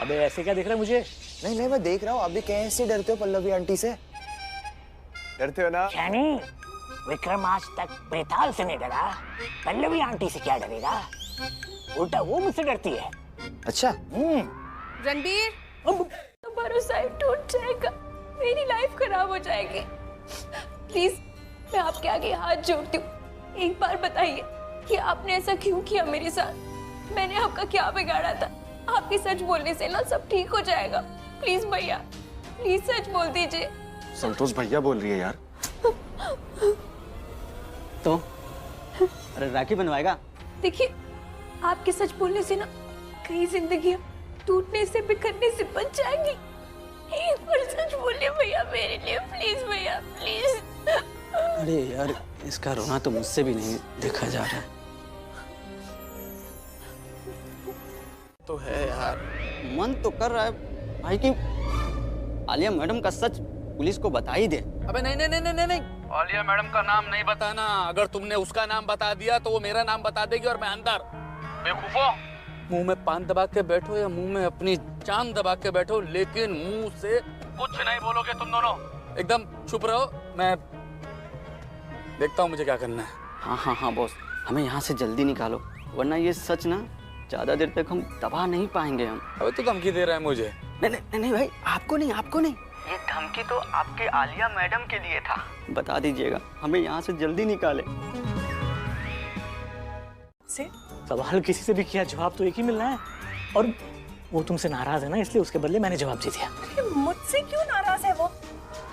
अबे ऐसे क्या देख रहा है मुझे? नहीं, मैं देख रहा हूँ आप भी कैसे डरते हो पल्लवी आंटी से। डरते हो ना? यानी विक्रम आज तक बेताल से नहीं डरा, पल्लवी आंटी से क्या डरेगा? उल्टा वो मुझसे डरती है। अच्छा। रणबीर, भरोसा टूट जाएगा, मेरी लाइफ खराब हो जाएगी। प्लीज मैं आपके आगे हाथ जोड़ती हूँ, एक बार बताइए कि आपने ऐसा क्यों किया मेरे साथ? मैंने आपका क्या बिगाड़ा था? आपके सच बोलने से ना सब ठीक हो जाएगा। प्लीज भैया, प्लीज सच बोल दीजिए। संतोष भैया बोल रही है यार। तो अरे राखी बनवाएगा? देखिए, आपके सच बोलने से ना कई जिंदगियां टूटने से बिखरने से बच जाएंगी। एक बार सच बोलिए भैया मेरे लिए, प्लीज भैया प्लीज। अरे यार, इसका रोना तो मुझसे भी नहीं देखा जा रहा। तो है यार, मन तो कर रहा है भाई कि आलिया मैडम का सच पुलिस को बता ही दे। अबे नहीं नहीं नहीं नहीं नहीं, आलिया मैडम का नाम नहीं बताना। अगर तुमने उसका नाम बता दिया तो वो मेरा नाम बता देगी और मैं अंदर। बेवकूफो, मुंह में पान दबा के बैठो या मुंह में अपनी जान दबा के बैठो, लेकिन मुंह से कुछ नहीं बोलोगे तुम दोनों। एकदम चुप रहो, मैं देखता हूँ मुझे क्या करना है। हाँ हाँ हाँ बॉस, हमें यहाँ से जल्दी निकालो, वरना ये सच ना ज्यादा देर तक हम दबा नहीं पाएंगे हम। अबे तू धमकी दे रहा है मुझे? नहीं नहीं नहीं भाई, आपको नहीं, आपको नहीं। ये धमकी तो आपके आलिया मैडम के लिए था। बता दीजिएगा, हमें यहाँ से जल्दी निकाले। सवाल किसी से भी किया, जवाब तो एक ही मिलना है। और वो तुमसे नाराज है ना, इसलिए उसके बदले मैंने जवाब दे दिया। मुझसे क्यों नाराज है वो?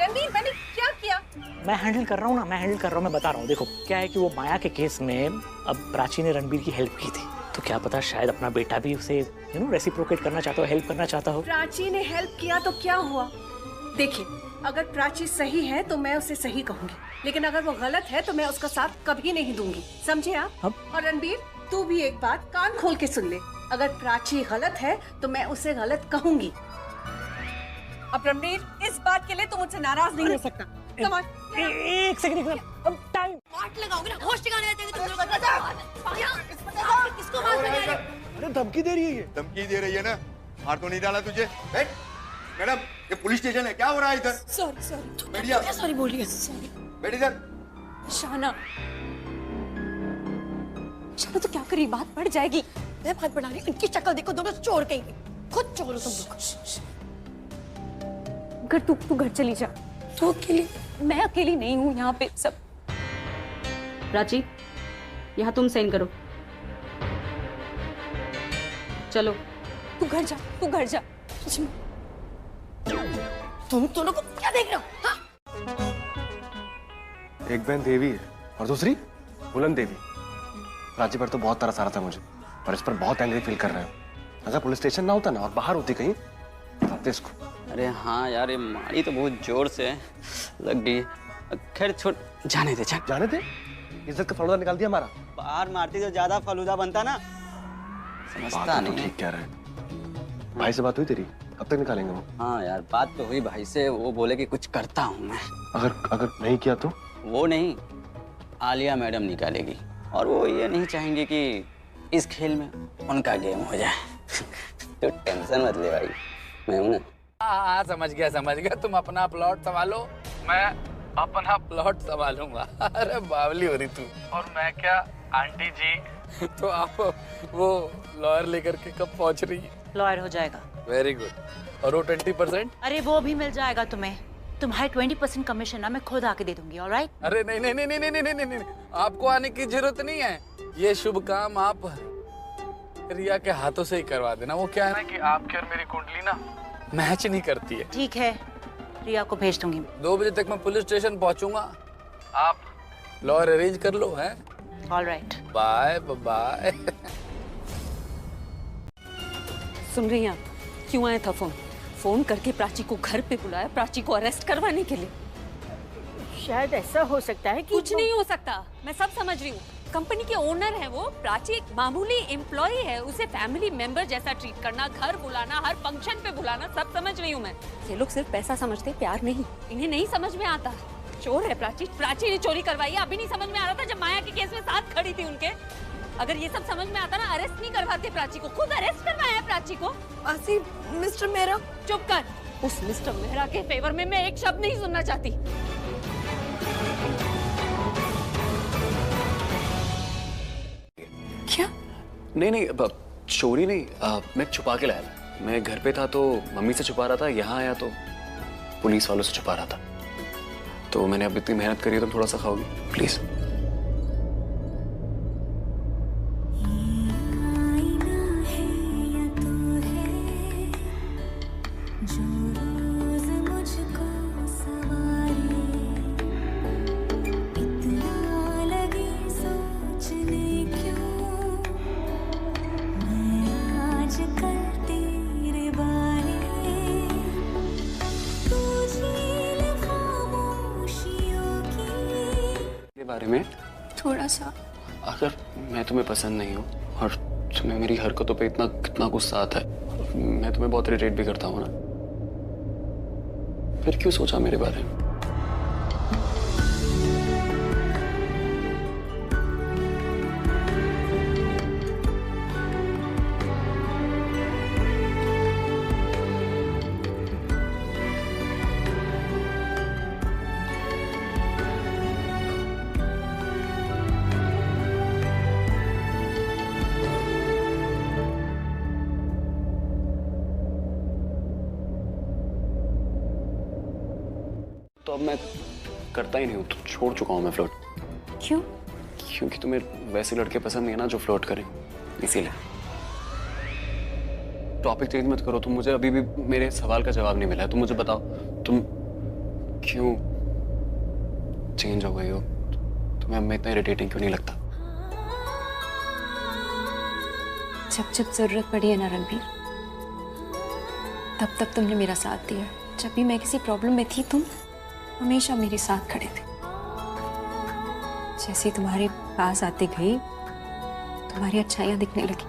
रणबीर, मैंने क्या किया? मैं हैंडल कर रहा हूँ ना, मैं हैंडल कर रहा हूँ, मैं बता रहा हूँ। देखो क्या है कि वो माया के केस में अब प्राची ने रणबीर की हेल्प की थी, तो क्या पता शायद अपना बेटा भी उसे रेसिप्रोकेट करना चाहता हो, हेल्प करना चाहता हो। प्राची ने हेल्प किया तो क्या हुआ? देखिए, अगर प्राची सही है तो मैं उसे सही कहूंगी, लेकिन अगर वो गलत है तो मैं उसका साथ कभी नहीं दूंगी, समझे आप? और रणबीर, तू भी एक बात कान खोल के सुन ले, अगर प्राची गलत है तो मैं उसे गलत कहूंगी। अब रणबीर, इस बात के लिए तू मुझसे नाराज नहीं हो सकता। कम ऑन, एक सेकंड, अब टाइम मार लगाओगे ना, होश ठिकाने रहते तुम लोग। किसको मार रहे हो? अरे धमकी दे रही है ये। धमकी दे रही है ना? मार तो नहीं डाला तुझे? बैठ। मैडम, ये पुलिस स्टेशन है, क्या हो रहा है इधर? Sorry sorry. बैठिए। क्या सॉरी बोल रही है? सॉरी। बैठ इधर। शाना, शाना तो क्या करी, बात बढ़ जाएगी। मैं बात बढ़ा रही हूँ, इनकी शक्ल देखो, दोनों चोर कहीं, खुद चोर हो तुम लोग। घर तू घर चली जा, तू अकेली। मैं अकेली नहीं हूँ यहाँ पे सब। प्राची, यहाँ तुम साइन करो। चलो। तू घर जा, तू घर जा। तुम दोनों को क्या देख रहे हो? हाँ? एक बहन देवी है और दूसरी बुलंद देवी। प्राची पर तो बहुत तरस आ रहा था मुझे, और इस पर बहुत एंग्री फील कर रहे हैं। अगर पुलिस स्टेशन ना होता ना और बाहर होती कहीं, बताते इसको। अरे हाँ यार, ये मारी तो बहुत जोर से लग गई। खैर छोड़, जाने दे। जाने दे? इज्जत का फलूदा निकाल दिया हमारा। बाहर मारती तो ज्यादा फलूदा बनता ना। समझता नहीं। ठीक कह रहे हैं। भाई से बात हुई तेरी? कब तक निकालेंगे वो? हाँ यार, बात तो हुई भाई से, वो बोले कि कुछ करता हूँ मैं। अगर नहीं किया तो? वो नहीं, आलिया मैडम निकालेगी, और वो ये नहीं चाहेंगे कि इस खेल में उनका गेम हो जाए। तो टेंशन मत ले भाई, मैं हूं ना। हाँ समझ गया। तुम अपना प्लॉट संभालो, मैं अपना प्लॉट संभालूंगा। अरे बावली हो रही तू। और मैं क्या आंटी जी? तो आप वो लॉयर लेकर के कब पहुंच रही है? लॉयर हो जाएगा। Very good. और वो 20%? अरे वो भी मिल जाएगा तुम्हें। तुम्हारी 20% कमीशन ना मैं खुद आके दे दूंगी। ऑलराइट? अरे नहीं, आपको आने की जरूरत नहीं है। ये शुभ काम आप रिया के हाथों से ही करवा देना। वो क्या है ना कि आपकी और मेरी कुंडली ना मैच नहीं करती है। ठीक है, रिया को भेज दूंगी। 2 बजे तक मैं पुलिस स्टेशन पहुंचूंगा, आप लॉयर अरेंज कर लो। है? ऑलराइट। Bye bye. सुन रही हैं आप? क्यों आया था फोन करके प्राची को घर पे बुलाया, प्राची को अरेस्ट करवाने के लिए। शायद ऐसा हो सकता है कि कुछ नहीं हो सकता, मैं सब समझ रही हूँ। कंपनी के ओनर है वो, प्राची एक मामूली एम्प्लॉय है, उसे फैमिली मेंबर जैसा ट्रीट करना, घर बुलाना, हर फंक्शन पे बुलाना, सब समझ रही हूँ मैं। ये लोग सिर्फ पैसा समझते, प्यार नहीं। इन्हें नहीं समझ में आता। चोर है प्राची ने चोरी करवाई है। अभी नहीं समझ में आ रहा था जब माया के केस में साथ खड़ी थी उनके। अगर ये सब समझ में आता ना, अरेस्ट नहीं करवाते प्राची को, खुद अरेस्ट करवाया है प्राची को। मिस्टर मेहरा, चुप कर। उस मिस्टर मेहरा के फेवर में मैं एक शब्द नहीं सुनना चाहती। नहीं नहीं, चोरी नहीं, मैं छुपा के लाया था। मैं घर पे था तो मम्मी से छुपा रहा था, यहाँ आया तो पुलिस वालों से छुपा रहा था। तो मैंने अब इतनी मेहनत करी है, तुम थोड़ा सा खाओगी प्लीज? बारे में थोड़ा सा। अगर मैं तुम्हें पसंद नहीं हूँ और तुम्हें मेरी हरकतों पे कितना गुस्सा आता है, मैं तुम्हें बहुत इरिटेट भी करता हूँ ना, फिर क्यों सोचा मेरे बारे में? तो अब मैं करता ही नहीं हूँ, तो छोड़ चुका हूँ मैं फ्लर्ट। क्यों? क्योंकि तुम्हें वैसे लड़के पसंद नहीं है ना जो फ्लर्ट करें, इसीलिए। टॉपिक चेंज मत करो, तुम मुझे अभी भी मेरे सवाल का जवाब नहीं मिला है। तुम मुझे बताओ, तुम क्यों चेंज हो गई हो? तुम्हें मैं इतना इरिटेटिंग क्यों नहीं लगता? जब जब जरूरत पड़ी है ना रणबीर, तब तब तुमने मेरा साथ दिया। जब भी मैं किसी प्रॉब्लम में थी, तुम हमेशा मेरे साथ खड़े थे। जैसे तुम्हारे पास आते गई, तुम्हारी अच्छाइयां दिखने लगी।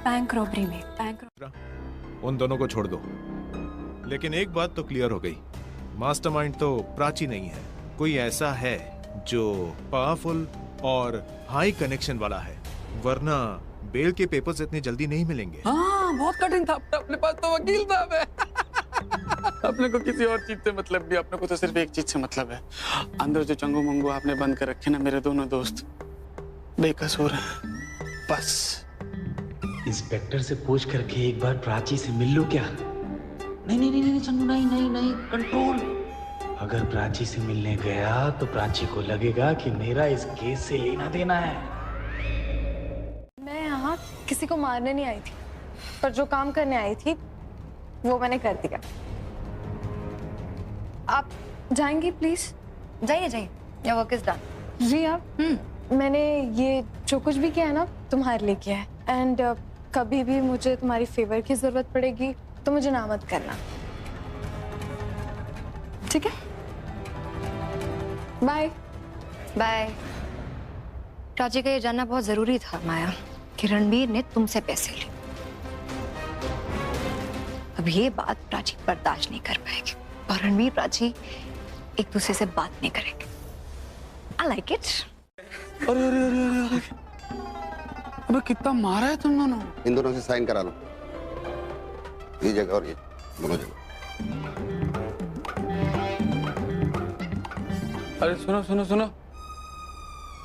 बैंक रॉबरी में उन दोनों को छोड़ दो, लेकिन एक बात तो क्लियर हो गई, मास्टरमाइंड तो प्राची नहीं है, कोई ऐसा है जो पावरफुल और हाई कनेक्शन वाला है, वरना बेल के पेपर्स इतनी जल्दी नहीं मिलेंगे। हाँ, बहुत कठिन था। अपने पास तो वकील था मैं। अपने को किसी और चीज से मतलब भी, अपने को तो सिर्फ एक चीज से मतलब है। अंदर जो चंगू मंगू आपने बंद कर रखे ना मेरे दोनों दोस्त, बेकसूर हैं बस। इंस्पेक्टर से पूछ करके एक बार प्राची से मिल लो क्या? नहीं नहीं नहीं नहीं चंदू, नहीं नहीं नहीं, कंट्रोल। अगर प्राची से मिलने गया तो प्राची को लगेगा कि मेरा इस केस से लेना देना है। मैं यहाँ किसी को मारने नहीं आई थी, पर जो काम करने आई थी वो मैंने कर दिया। आप जाएंगी प्लीज? जाइए जाइए, योर वर्क इज डन। जी आप मैंने ये जो कुछ भी किया है ना, तुम्हारे लिए किया है। एंड कभी भी मुझे तुम्हारी फेवर की जरूरत पड़ेगी तो मुझे ना मत करना, ठीक है? Bye bye. प्राची का ये जानना बहुत जरूरी था माया कि रणबीर ने तुमसे पैसे लिए। अब ये बात प्राची बर्दाश्त नहीं कर पाएगी और रणबीर प्राची एक दूसरे से बात नहीं करेंगे। आई लाइक इट। अरे अरे अरे अरे अबे कितना मारा है तुम दोनों। इन दोनों से साइन करा लो, ये जगह और ये दोनों जगह। अरे सुनो सुनो सुनो,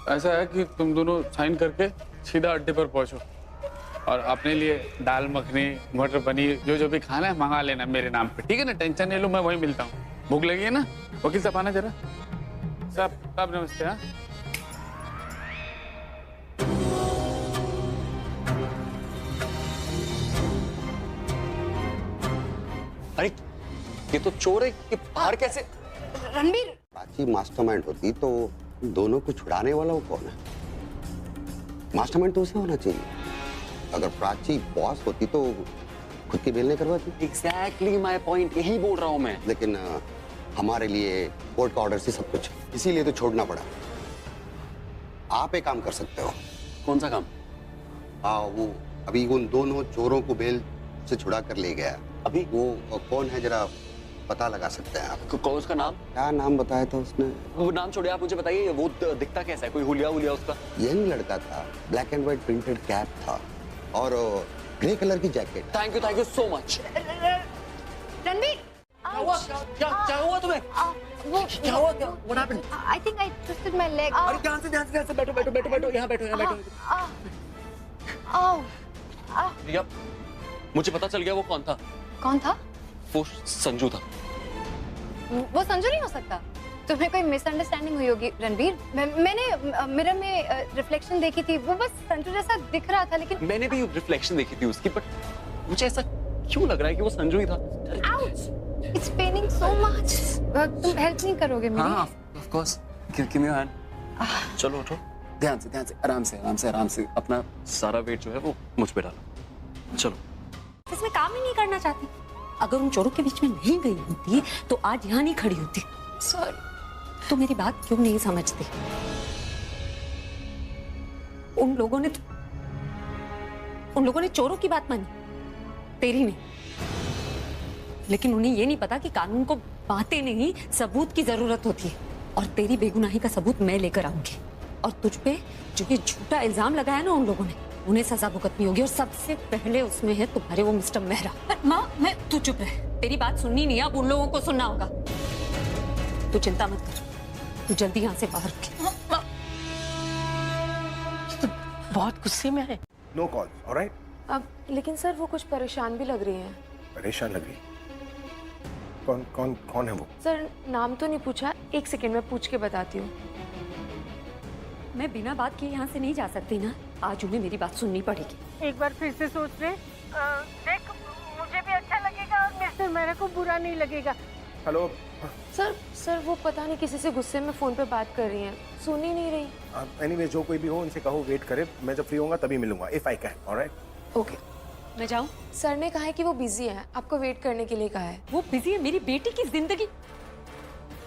ऐसा है कि तुम दोनों साइन करके सीधा अड्डे पर पहुंचो और अपने लिए दाल मखनी, मटर पनीर, जो जो भी खाना है मंगा लेना मेरे नाम पे, ठीक है ना? टेंशन नहीं लो, मैं वहीं मिलता हूँ। भूख लगी है ना? वकील साहब आना जरा। सब नमस्ते। हाँ, अरे ये तो चोर है, ये बाहर कैसे? रणबीर, प्राची मास्टरमाइंड होती तो दोनों को छुड़ाने वाला वो कौन है? मास्टरमाइंड तो उसे होना चाहिए। अगर प्राची बॉस होती तो खुद की बेल नहीं करवाती। एग्जैक्टली माय पॉइंट, यही बोल रहा हूँ मैं। लेकिन हमारे लिए कोर्ट का ऑर्डर से सब कुछ, इसीलिए तो छोड़ना पड़ा। आप एक काम कर सकते हो। कौन सा काम? वो अभी उन दोनों चोरों को बेल से छुड़ा कर ले गया। अभी वो कौन है जरा पता लगा सकते हैं आप? कौन उसका नाम? क्या नाम बताया था उसने? वो नाम छोड़िए, आप मुझे बताइए वो दिखता कैसा है? कोई हुलिया उसका? यंग लड़का था, black and white printed cap था और ग्रे कलर की jacket. Thank you so much. Ranbir, क्या हुआ तुम्हें? क्या हुआ क्या? What happened? I think I twisted my leg. अरे ध्यान से बैठो बैठो बैठो बैठो यहाँ बैठो यहाँ बैठो। रिया, मुझे पता चल गया वो कौन था। कौन था? वो संजू था। वो संजू नहीं हो सकता। तुम्हें कोई मिसअंडरस्टैंडिंग हुई होगी रणबीर। मैंने मिरर में रिफ्लेक्शन देखी थी, वो बस संजू जैसा दिख रहा था, लेकिन मैंने भी रिफ्लेक्शन देखी थी उसकी, बट मुझे ऐसा क्यों लग रहा है कि वो संजू ही था। Ouch! It's paining so much. तुम हेल्प नहीं करोगे मेरी? हाँ, of course. Give me your hand. चलो उठो, ध्यान से आराम से अपना सारा वेट जो है वो मुझ पे डालो। चलो। इसमें काम ही नहीं करना चाहती। अगर उन चोरों के बीच में नहीं गई होती तो आज यहाँ नहीं खड़ी होती। सॉरी। तो मेरी बात क्यों नहीं समझती? उन लोगों ने चोरों की बात मानी, तेरी नहीं। लेकिन उन्हें ये नहीं पता कि कानून को बातें नहीं, सबूत की जरूरत होती है। और तेरी बेगुनाही का सबूत मैं लेकर आऊंगी। और तुझ पे जो ये झूठा इल्जाम लगाया ना उन लोगों ने, उन्हें सजा भुगतनी होगी। और सबसे पहले उसमें है तुम्हारे वो मिस्टर मेहरा। माँ, तू चुप रह, तेरी बात सुननी नहीं, अब उन लोगों को सुनना होगा। तू चिंता मत कर, तू जल्दी यहाँ से बाहर उठ। बहुत गुस्से में है। No call, alright? अब लेकिन सर वो कुछ परेशान भी लग रही हैं। परेशान लग रही? कौन है वो? सर नाम तो नहीं पूछा, एक सेकंड में पूछ के बताती हूँ। मैं बिना बात किए यहाँ से नहीं जा सकती ना, आज उन्हें मेरी बात सुननी पड़ेगी। एक बार फिर से सोच ले। देख, मुझे भी अच्छा लगेगा और मिस्टर मेरे को बुरा नहीं लगेगा। हेलो सर वो पता नहीं किसी से गुस्से में फोन पे बात कर रही हैं, सुन ही नहीं रही। एनीवे जो कोई भी हो उनसे कहो वेट करे, मैं जब फ्री होऊंगा तभी मिलूंगा, if I can. Alright? Okay, मैं जाऊँ? सर ने कहा है कि वो बिजी हैं, आपको वेट करने के लिए कहा है। वो बिजी है? मेरी बेटी की जिंदगी,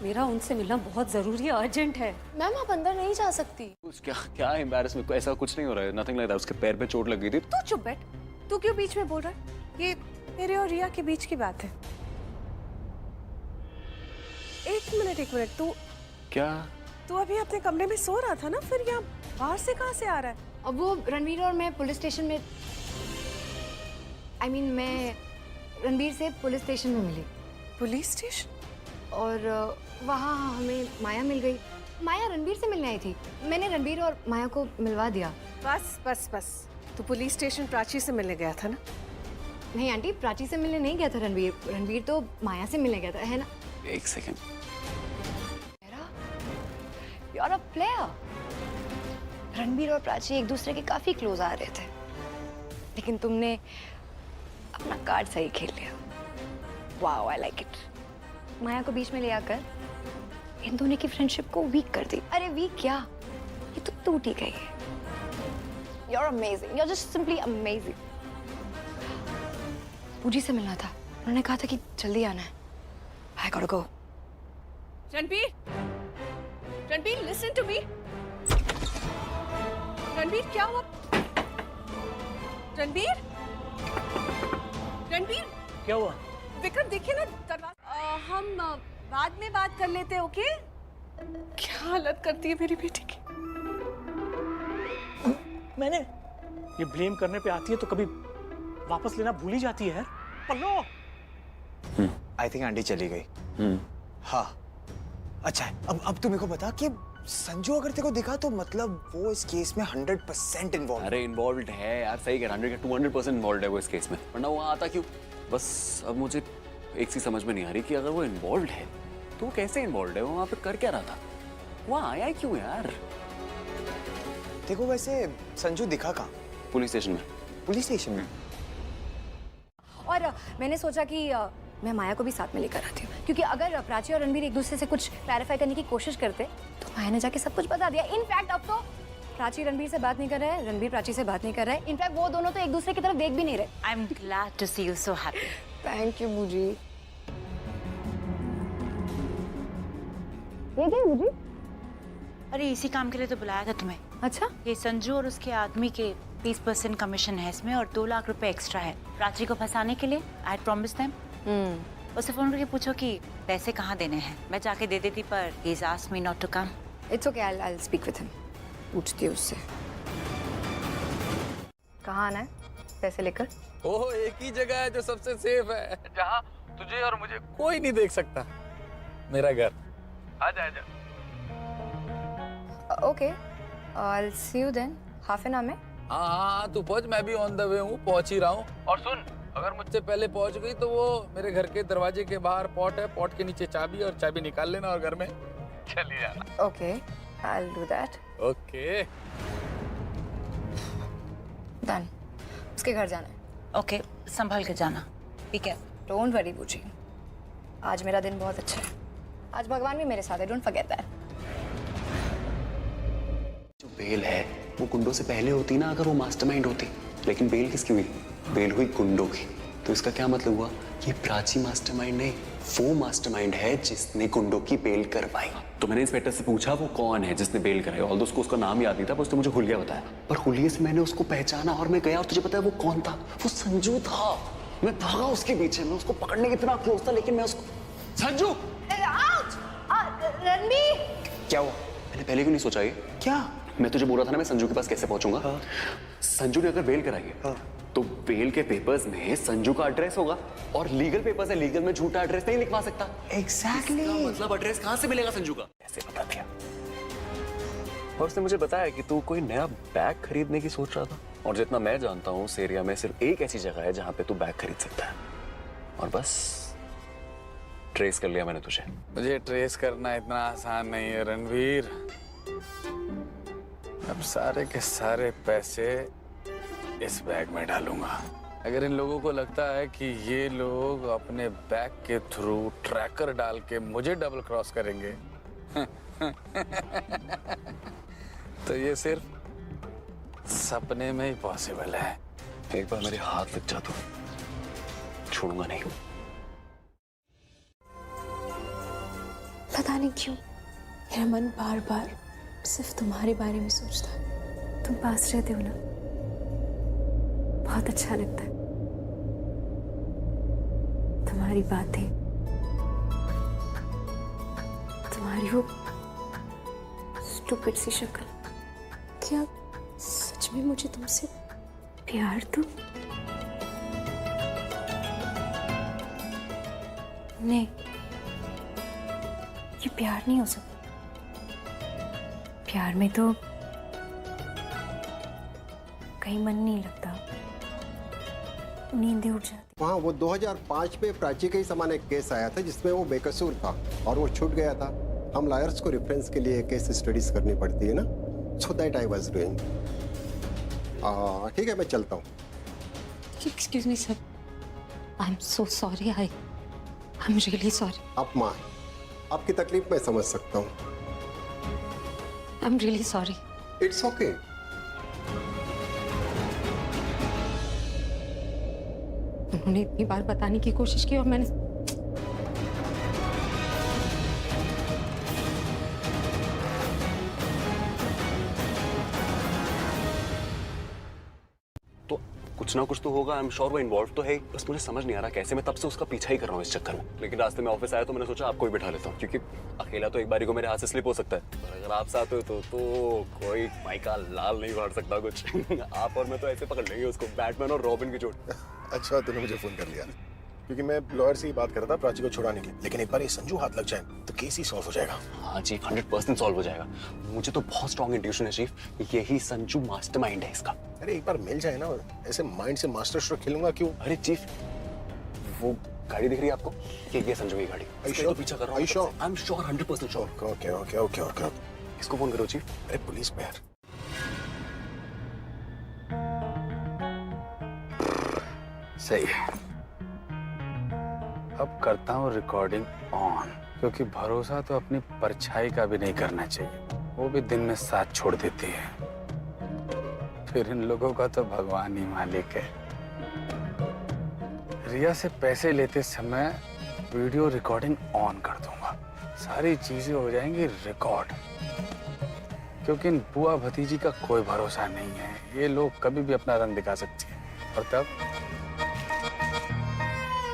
मेरा उनसे मिलना बहुत जरूरी है, अर्जेंट है। मैम आप अंदर नहीं जा सकती। क्या एम्बैरेसमेंट, ऐसा कुछ नहीं हो रहा है, नथिंग लाइक दैट। उसके पैर पे चोट लग गई थी। तू चुप बैठ, तू क्यों बीच में बोल रहा है? ये मेरे और रिया के बीच की बात है। एक मिनट, तू क्या? तू अभी अपने कमरे में सो रहा था ना, फिर यहाँ बाहर से कहाँ से आ रहा है? अब वो रणबीर और मैं पुलिस स्टेशन में, मैं रणबीर से पुलिस स्टेशन में मिली। Police station? और वहाँ हमें माया मिल गई। माया रणबीर से मिलने आई थी, मैंने रणबीर और माया को मिलवा दिया। बस तू पुलिस स्टेशन प्राची से मिलने गया था ना? नहीं आंटी, प्राची से मिलने नहीं गया था रणबीर तो माया से मिलने गया था, है ना? एक second. You are a player. Ranbir और प्राची एक दूसरे के काफी क्लोज आ रहे थे, लेकिन तुमने अपना कार्ड सही खेल लिया। Wow, I like it. Maya को बीच में ले आकर इन दोनों की फ्रेंडशिप को वीक कर दी। अरे वीक क्या, ये तो टूट ही गई है। You are amazing, you are just simply amazing. Pooji से मिलना था, उन्होंने कहा था कि जल्दी आना है। I gotta go. Ranbir, listen to me. Ranbir, क्या हुआ? रणबीर, क्या हुआ? विक्रम देखिए ना दरवाजा। हम बाद में बात कर लेते, ओके? क्या हालत करती है मेरी बेटी की। मैंने ये ब्लेम करने पे आती है तो कभी वापस लेना भूल ही जाती है यार। पल्लो। आई थिंक आंटी चली गई। हाँ, अच्छा है। अब तू मेरे को बता कि संजू अगर तेरे को दिखा तो मतलब वो इस केस में 100% इन्वॉल्व। अरे इन्वॉल्व है यार, सही कह रहा है, 200% इन्वॉल्व है वो इस केस में, वरना वो आता क्यों? बस अब मुझे एक चीज समझ में नहीं आ रही कि अगर वो इन्वॉल्व है तो वो कैसे इन्वॉल्व है? वो वहाँ पे कर क्या रहा था? वहाँ आया क्यों यार? देखो वैसे संजू दिखा कहाँ? पुलिस स्टेशन में। पुलिस स्टेशन में? और मैंने सोचा कि मैं माया को भी साथ में लेकर आती हूँ, क्योंकि अगर प्राची और रणबीर एक दूसरे से कुछ क्लैरिफाई करने की कोशिश करते तो माया ने जाके सब कुछ बता दिया। इनफैक्ट अब तो प्राची रणबीर से बात नहीं कर रहे हैं, रणबीर प्राची से बात नहीं कर रहे हैं। इनफैक्ट वो दोनों तो एक दूसरे की तरफ देख भी नहीं रहे। I am glad to see you so happy. Thank you Booji. ये क्या बूजी? अरे इसी काम के लिए तो बुलाया था तुम्हें। अच्छा, ये संजू और उसके आदमी के 20% कमीशन है इसमें, और 2 लाख रुपए एक्स्ट्रा है प्राची को फंसाने के लिए। I promise them. उसे फोन करके पूछो कि पैसे कहाँ देने हैं, मैं जाके दे देती, पर he is asked me not to come. It's okay, I will speak with him. पूछती हूँ उससे कहाँ आना है पैसे लेकर। ओह, एक ही जगह है जो सबसे सेफ है, जहाँ तुझे और मुझे कोई नहीं देख सकता। मेरा घर। आजा आजा। Okay, I'll see you then. Half an hour में? हाँ, तू पहुंच, मैं भी ऑन द वे हूँ, पहुंच ही रहा हूँ। और सुन, अगर मुझसे पहले पहुंच गई तो वो मेरे घर के दरवाजे के बाहर पॉट है, पॉट के नीचे चाबी, और चाबी निकाल लेना और घर में चली जाना। Okay, I'll do that. Okay. Done. उसके घर जाना है। ओके, संभाल के जाना, ठीक है? Don't worry बूजी, आज मेरा दिन बहुत अच्छा है। आज भगवान भी मेरे साथ है, don't forget that. जो बेल है वो गुंडों से पहले होती ना, अगर वो मास्टरमाइंड होती। लेकिन बेल किसकी हुई? बेल हुई गुंडों की। तो इसका क्या मतलब हुआ? ये प्राची मास्टरमाइंड नहीं, वो मास्टरमाइंड है जिसने गुंडों की बेल करवाई। तो मैंने इंस्पेक्टर से पूछा वो कौन है जिसने बेल कराई। ऑल्दो उसका नाम याद नहीं था, उसने मुझे हुलिया बताया। पर हुलिये से मैंने उसको पहचाना और मैं गया, और तुझे पता है वो कौन था? वो संजू था। मैं भागा उसके पीछे, मैं उसको पकड़ने की इतना क्लोज था, लेकिन मैं उसको संजू रणबीर, क्या हुआ? मैंने पहले क्यों नहीं सोचा ये? क्या? मैं तुझे बोल रहा था ना मैं संजू के पास कैसे पहुंचूंगा। हाँ। संजू ने अगर बेल कराई है, हाँ, तो बेल के पेपर्स में संजू का एड्रेस होगा, और लीगल पेपर्स है, लीगल में झूठा एड्रेस नहीं लिखवा सकता। एग्जैक्टली। मतलब एड्रेस कहां से मिलेगा संजू का? ऐसे बता दिया। और उसने मुझे बताया कि तू कोई नया बैग खरीदने की सोच रहा था, और जितना मैं जानता हूँ उस एरिया में सिर्फ एक ऐसी जगह है जहाँ पे तू बैग खरीद सकता है, और बस ट्रेस कर लिया मैंने तुझे। मुझे ट्रेस करना इतना आसान नहीं है रणवीर। अब सारे के सारे पैसे इस बैग में डालूंगा। अगर इन लोगों को लगता है कि ये लोग अपने बैग के थ्रू ट्रैकर डाल के मुझे डबल क्रॉस करेंगे तो ये सिर्फ सपने में ही पॉसिबल है। एक बार मेरे हाथ लग जा तो छोड़ूंगा नहीं। पता नहीं क्यों मेरा मन बार बार सिर्फ तुम्हारे बारे में सोचता है। तुम पास रहते हो ना, बहुत अच्छा लगता है। तुम्हारी बातें, तुम्हारी वो स्टूपिड सी शक्ल, क्या सच में मुझे तुमसे प्यार तो नहीं? ये प्यार नहीं हो सकता। प्यार में तो कहीं मन नहीं लगता, नींदें उड़ जाती। वहाँ वो 2005 में प्राची के ही समान एक केस आया था जिसमें वो बेकसूर था और वो छूट गया था। हम लॉयर्स को रेफरेंस के लिए केस स्टडीज करनी पड़ती है ना, so that I was doing. ठीक है, मैं चलता हूँ। Excuse me sir, I am so sorry, I am really sorry. आप माँ, आपकी तकलीफ मैं समझ सकता हूँ। I am really sorry. It's okay. उन्होंने इतनी बार बताने की कोशिश की और मैंने तो कुछ ना कुछ तो होगा। आई एम श्योर वो इन्वॉल्व तो है, बस मुझे समझ नहीं आ रहा कैसे। मैं तब से उसका पीछा ही कर रहा हूँ इस चक्कर में। लेकिन रास्ते में ऑफिस आया तो मैंने सोचा आपको ही बिठा लेता हूँ, क्योंकि अकेला तो एक बारी को मेरे हाथ से स्लिप हो सकता है, पर अगर आप साथ हो तो कोई माई का लाल नहीं फाड़ सकता कुछ आप और मैं तो ऐसे पकड़ लेंगे उसको, बैटमैन और रॉबिन की जोड़। अच्छा तूने मुझे फोन कर लिया, क्योंकि मैं लॉयर से ही बात कर रहा था प्राची को छुड़ाने के लिए। लेकिन एक बार ये संजू हाथ लग जाए तो केस ही सॉल्व हो जाएगा। हाँ चीफ, 100% सॉल्व हो जाएगा। मुझे तो बहुत स्ट्रॉन्ग इंट्यूशन है चीफ, यही संजू मास्टरमाइंड है इसका। अरे एक बार मिल जाए ना, ऐसे माइंड से मास्टर स्ट्रोक खेलूंगा क्यों? अरे चीफ, वो गाड़ी दिख रही है आपको? ये संजू की गाड़ी। तो पीछा कर रहा हूँ। I am sure, 100% sure. Okay okay okay okay. इसको फोन करो चीफ। अरे पुलिस पे यार। सही है, अब करता हूँ रिकॉर्डिंग ऑन, क्योंकि भरोसा तो अपनी परछाई का भी नहीं करना चाहिए, वो भी दिन में साथ छोड़ देती है। फिर इन लोगों का तो भगवान ही मालिक है। रिया से पैसे लेते समय वीडियो रिकॉर्डिंग ऑन कर दूंगा, सारी चीजें हो जाएंगी रिकॉर्ड, क्योंकि इन बुआ भतीजी का कोई भरोसा नहीं है। ये लोग कभी भी अपना रंग दिखा सकती हैं, और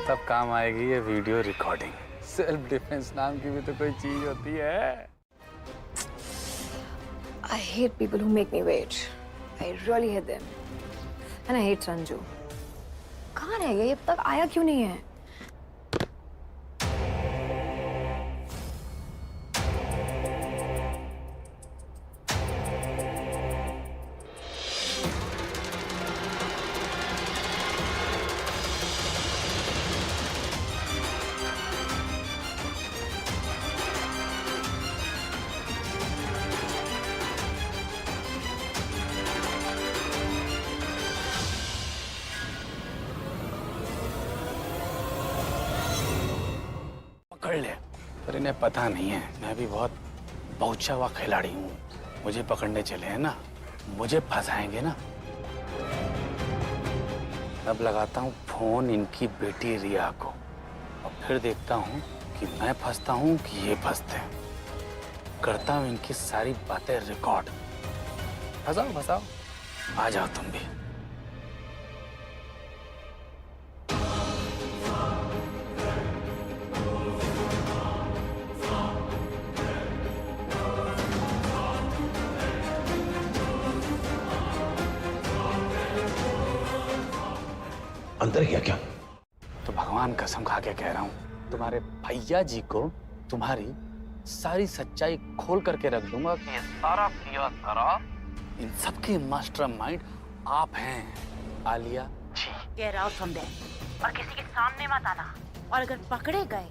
तब काम आएगी ये वीडियो रिकॉर्डिंग। सेल्फ डिफेंस नाम की भी तो कोई चीज होती है। I hate people who make me wait. I really hate them. And I hate Sanju. कहाँ रह गया? ये अब तक आया क्यों नहीं है? तुम्हें पता नहीं है, मैं भी बहुत पहुंचा हुआ खिलाड़ी हूँ। मुझे पकड़ने चले हैं ना, मुझे फंसाएंगे ना। अब लगाता हूँ फोन इनकी बेटी रिया को और फिर देखता हूँ कि मैं फंसता हूँ कि ये फंसते हैं। करता हूँ इनकी सारी बातें रिकॉर्ड। फंसाओ फंसाओ, आ जाओ तुम भी। अंदर क्या क्या? तो भगवान कसम खा के कह रहा हूँ, तुम्हारे भैया जी को तुम्हारी सारी सच्चाई खोल करके रख दूंगा कि ये सारा किया सारा इन सबके मास्टरमाइंड आप हैं, आलिया जी। Get out from there और किसी के सामने मत आना, और अगर पकड़े गए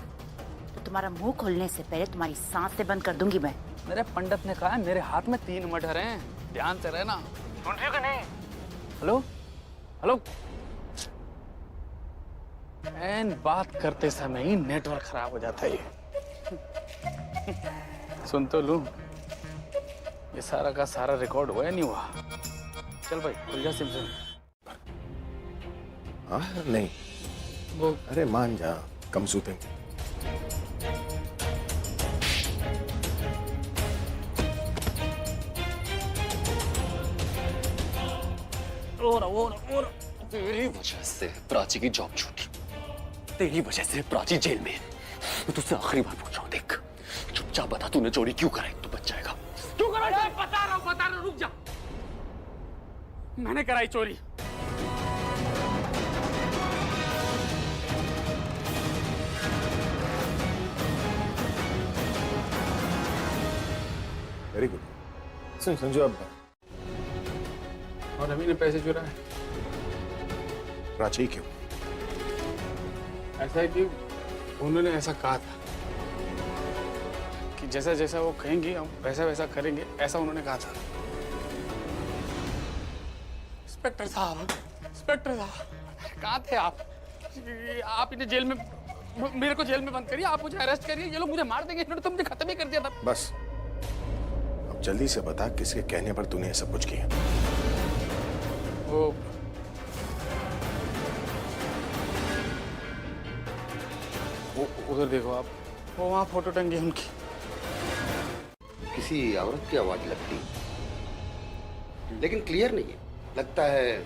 तो तुम्हारा मुंह खोलने से पहले तुम्हारी सांसें बंद कर दूंगी मैं। मेरे पंडित ने कहा है मेरे हाथ में 3 मर्डर हैं, ध्यान से रहना। सुन रही हो कि नहीं? Hello hello. एन बात करते समय ही नेटवर्क खराब हो जाता है। सुन तो लूं, ये सारा का सारा रिकॉर्ड हुआ या नहीं हुआ? चल भाई खुल जा सिम से। हाँ नहीं वो, अरे मान जा, कम सूते। और तेरी वजह से प्राची की जॉब छूटी, तेरी वजह से प्राची जेल में। मैं तुझसे आखिरी बार पूछ रहा हूँ, देख चुपचाप बता तूने चोरी क्यों कराई, तू बच जाएगा। क्यों कराई? बता रहा हूँ, रुक जा। मैंने कराई चोरी। Very good. सुन संजू, अब और अभी ने पैसे चुराए। प्राची क्यों? ऐसा है कि उन्होंने ऐसा कहा था कि जैसा जैसा वो कहेंगी हम वैसा वैसा करेंगे, ऐसा उन्होंने कहा था। इंस्पेक्टर साहब, इंस्पेक्टर साहब कहाँ थे आप? आप इन्हें जेल में, मेरे को जेल में बंद करिए, आप मुझे अरेस्ट करिए, ये लोग मुझे मार देंगे, इन्होंने तो मुझे खत्म ही कर दिया था। बस अब जल्दी से बता किसके कहने पर तूने ये सब कुछ किया? वो उधर देखो आप, वो वहाँ फोटो टंगी है उनकी। किसी औरत की आवाज लगती, लेकिन क्लियर नहीं है। लगता है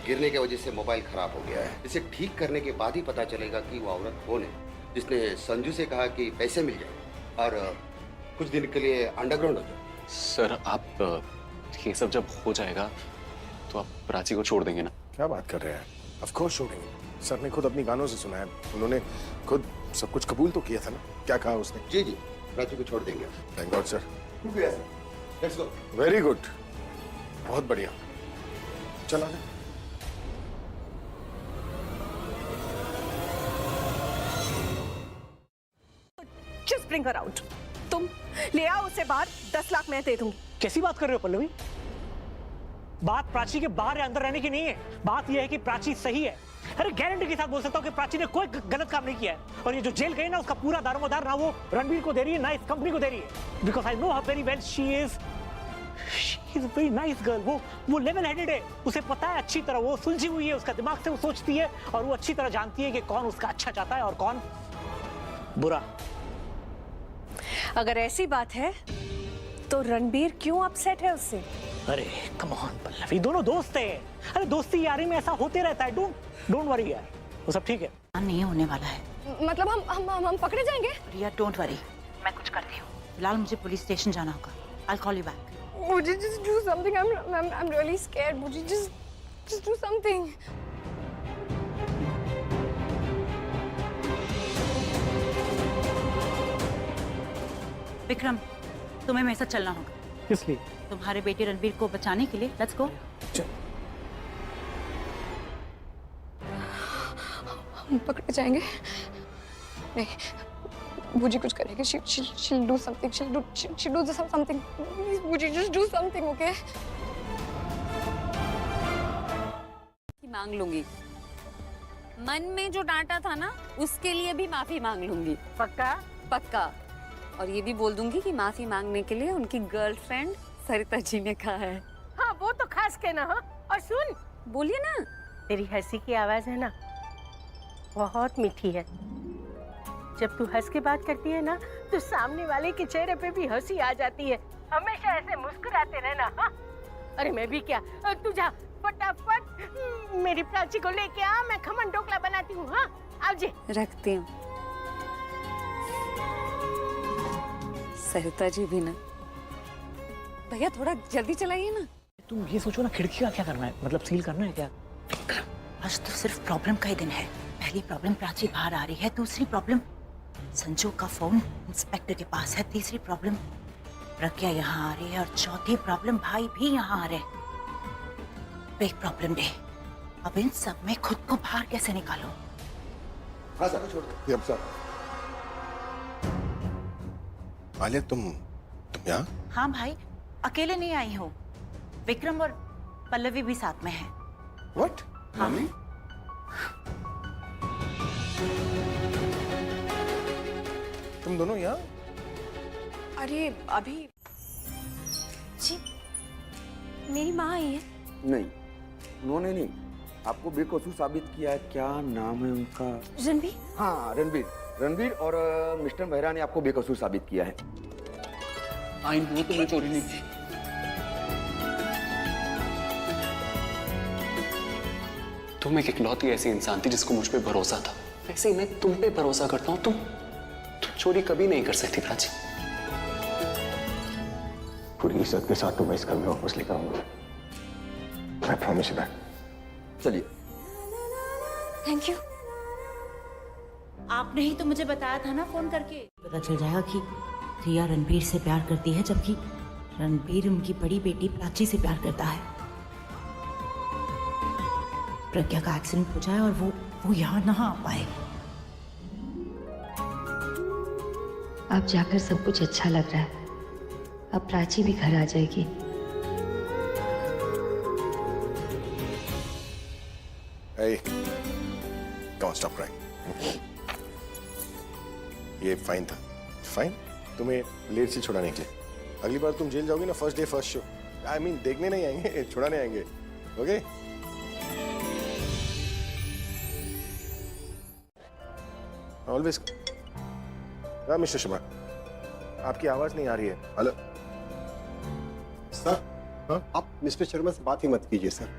गिरने की वजह से मोबाइल खराब हो गया है। इसे ठीक करने के बाद ही पता चलेगा कि वो औरत कौन है जिसने संजू से कहा कि पैसे मिल जाए और कुछ दिन के लिए अंडरग्राउंड हो जाए। सर आप ये सब जब हो जाएगा तो आप प्राची को छोड़ देंगे ना? क्या बात कर रहे हैं? ऑफ कोर्स छोड़ेंगे। सर ने खुद अपनी गानों से सुना है, उन्होंने खुद सब कुछ कबूल तो किया था ना। क्या कहा उसने? जी जी, प्राची को छोड़ देंगे। Thank God sir. Let's go. Very good, बहुत बढ़िया। चला जाए। Just bring her out. तुम ले आओ उसे बाहर, 10 लाख मैं दे दूंगी। कैसी बात कर रहे हो पल्लवी? बात प्राची के बाहर या अंदर रहने की नहीं है, बात यह है कि प्राची सही है। अरे गारंटी के साथ बोल सकता हूँ कि प्राची ने कोई गलत काम नहीं किया है, और ये जो जेल गई ना उसका पूरा दारोमदार ना वो रणबीर को दे रही है ना इस कंपनी को दे रही है। Because I know her very well, she is very nice girl. वो लेवल हेडेड है, उसे पता है अच्छी तरह, वो सुलझी हुई है, उसका दिमाग से वो सोचती है और वो अच्छी तरह जानती है कि कौन उसका अच्छा चाहता है और कौन बुरा। अगर ऐसी बात है तो रणबीर क्यों अपसेट है उससे? अरे कम ऑन पल्लवी, दोनों दोस्त हैं। अरे दोस्ती यारी में ऐसा होते रहता है। डोंट वरी यार, वो सब ठीक है। नहीं होने वाला है। मतलब हम पकड़े जाएंगे? रिया डोंट वरी, मैं कुछ करती हूँ। फिलहाल मुझे पुलिस स्टेशन जाना होगा। I'll call you back. मुझे just do something. I'm really scared. मुझे just do something. विक्रम, तुम्हें मेरे साथ चलना होगा। किस लिए? तुम्हारे बेटे रणबीर को बचाने के लिए। Let's go. हम पकड़े जाएंगे? नहीं, मुझे कुछ करेगी। She'll do something. She'll do something. Please, मुझे just do something, okay? मांग लूंगी। मन में जो डांटा था ना, उसके लिए भी माफी मांग लूंगी। पक्का? पक्का। और ये भी बोल दूंगी कि माफी मांगने के लिए उनकी गर्लफ्रेंड सरिता जी ने कहा है। हाँ वो तो खास कहना। हाँ और सुन, बोलिए ना। तेरी हंसी की आवाज है ना बहुत मीठी है। जब तू हंस के बात करती है ना तो सामने वाले के चेहरे पे भी हंसी आ जाती है। हमेशा ऐसे मुस्कुराते रहना। हाँ अरे मैं भी क्या, तू जा फटाफट मेरी प्राची को लेके आ, मैं खमन ढोकला बनाती हूँ। हाँ आओ जी। रखती हूँ। सरिता जी भी ना, भैया थोड़ा जल्दी चलाइए ना। तुम ये सोचो ना खिड़की का क्या करना है, मतलब सील करना है क्या? आज तो सिर्फ प्रॉब्लम का ही दिन है। पहली प्रॉब्लम प्राची बाहर आ रही है, दूसरी प्रॉब्लम संजू का फोन इंस्पेक्टर के पास है, तीसरी प्रॉब्लम प्रज्ञा यहाँ आ रही है और चौथी प्रॉब्लम भाई भी यहाँ आ रहे। Big problem day. अब इन सब में खुद को बाहर कैसे निकालो? हाँ सर, छोड़ दो। Yup sir. आलिया तुम यहाँ? हाँ भाई, अकेले नहीं आई हो, विक्रम और पल्लवी भी साथ में है। What? मम्मी? तुम दोनों यहाँ? अरे अभी जी मेरी माँ आई है। नहीं, उन्होंने नहीं, आपको बेकसूर साबित किया है। क्या नाम है उनका? रणबीर। हाँ रणबीर और मिस्टर मेहरा ने आपको बेकसूर साबित किया है। आई नो तुमने चोरी नहीं की। तुम एक इकलौती ऐसी इंसान थी जिसको मुझ पे भरोसा था, वैसे ही मैं तुम पे भरोसा करता हूँ। तुम चोरी कभी नहीं कर सकती प्राची। पूरी इज्जत के साथ तुम्हें इस घर में वापस लेकर आऊंगा। I promise you that. चलिए। Thank you. आपने ही तो मुझे बताया था ना फोन करके। पता चल जाएगा कि रिया रणबीर से प्यार करती है, जबकि रणबीर उनकी बड़ी बेटी प्राची से प्यार करता है। प्रज्ञा का एक्सीडेंट हो जाए और वो यहाँ ना आ पाए। अब जाकर सब कुछ अच्छा लग रहा है। अब प्राची भी घर आ जाएगी। Hey, come on, stop crying. ये फाइन था। फाइन? तुम्हें लेट से छुड़ाने के लिए। अगली बार तुम जेल जाओगे ना, first day first show. I mean देखने नहीं आएंगे, छुड़ाने आएंगे। ओके? ऑलवेज। हाँ मिस्टर शर्मा, आपकी आवाज नहीं आ रही है। Hello sir. हाँ? आप मिस्टर शर्मा से बात ही मत कीजिए सर।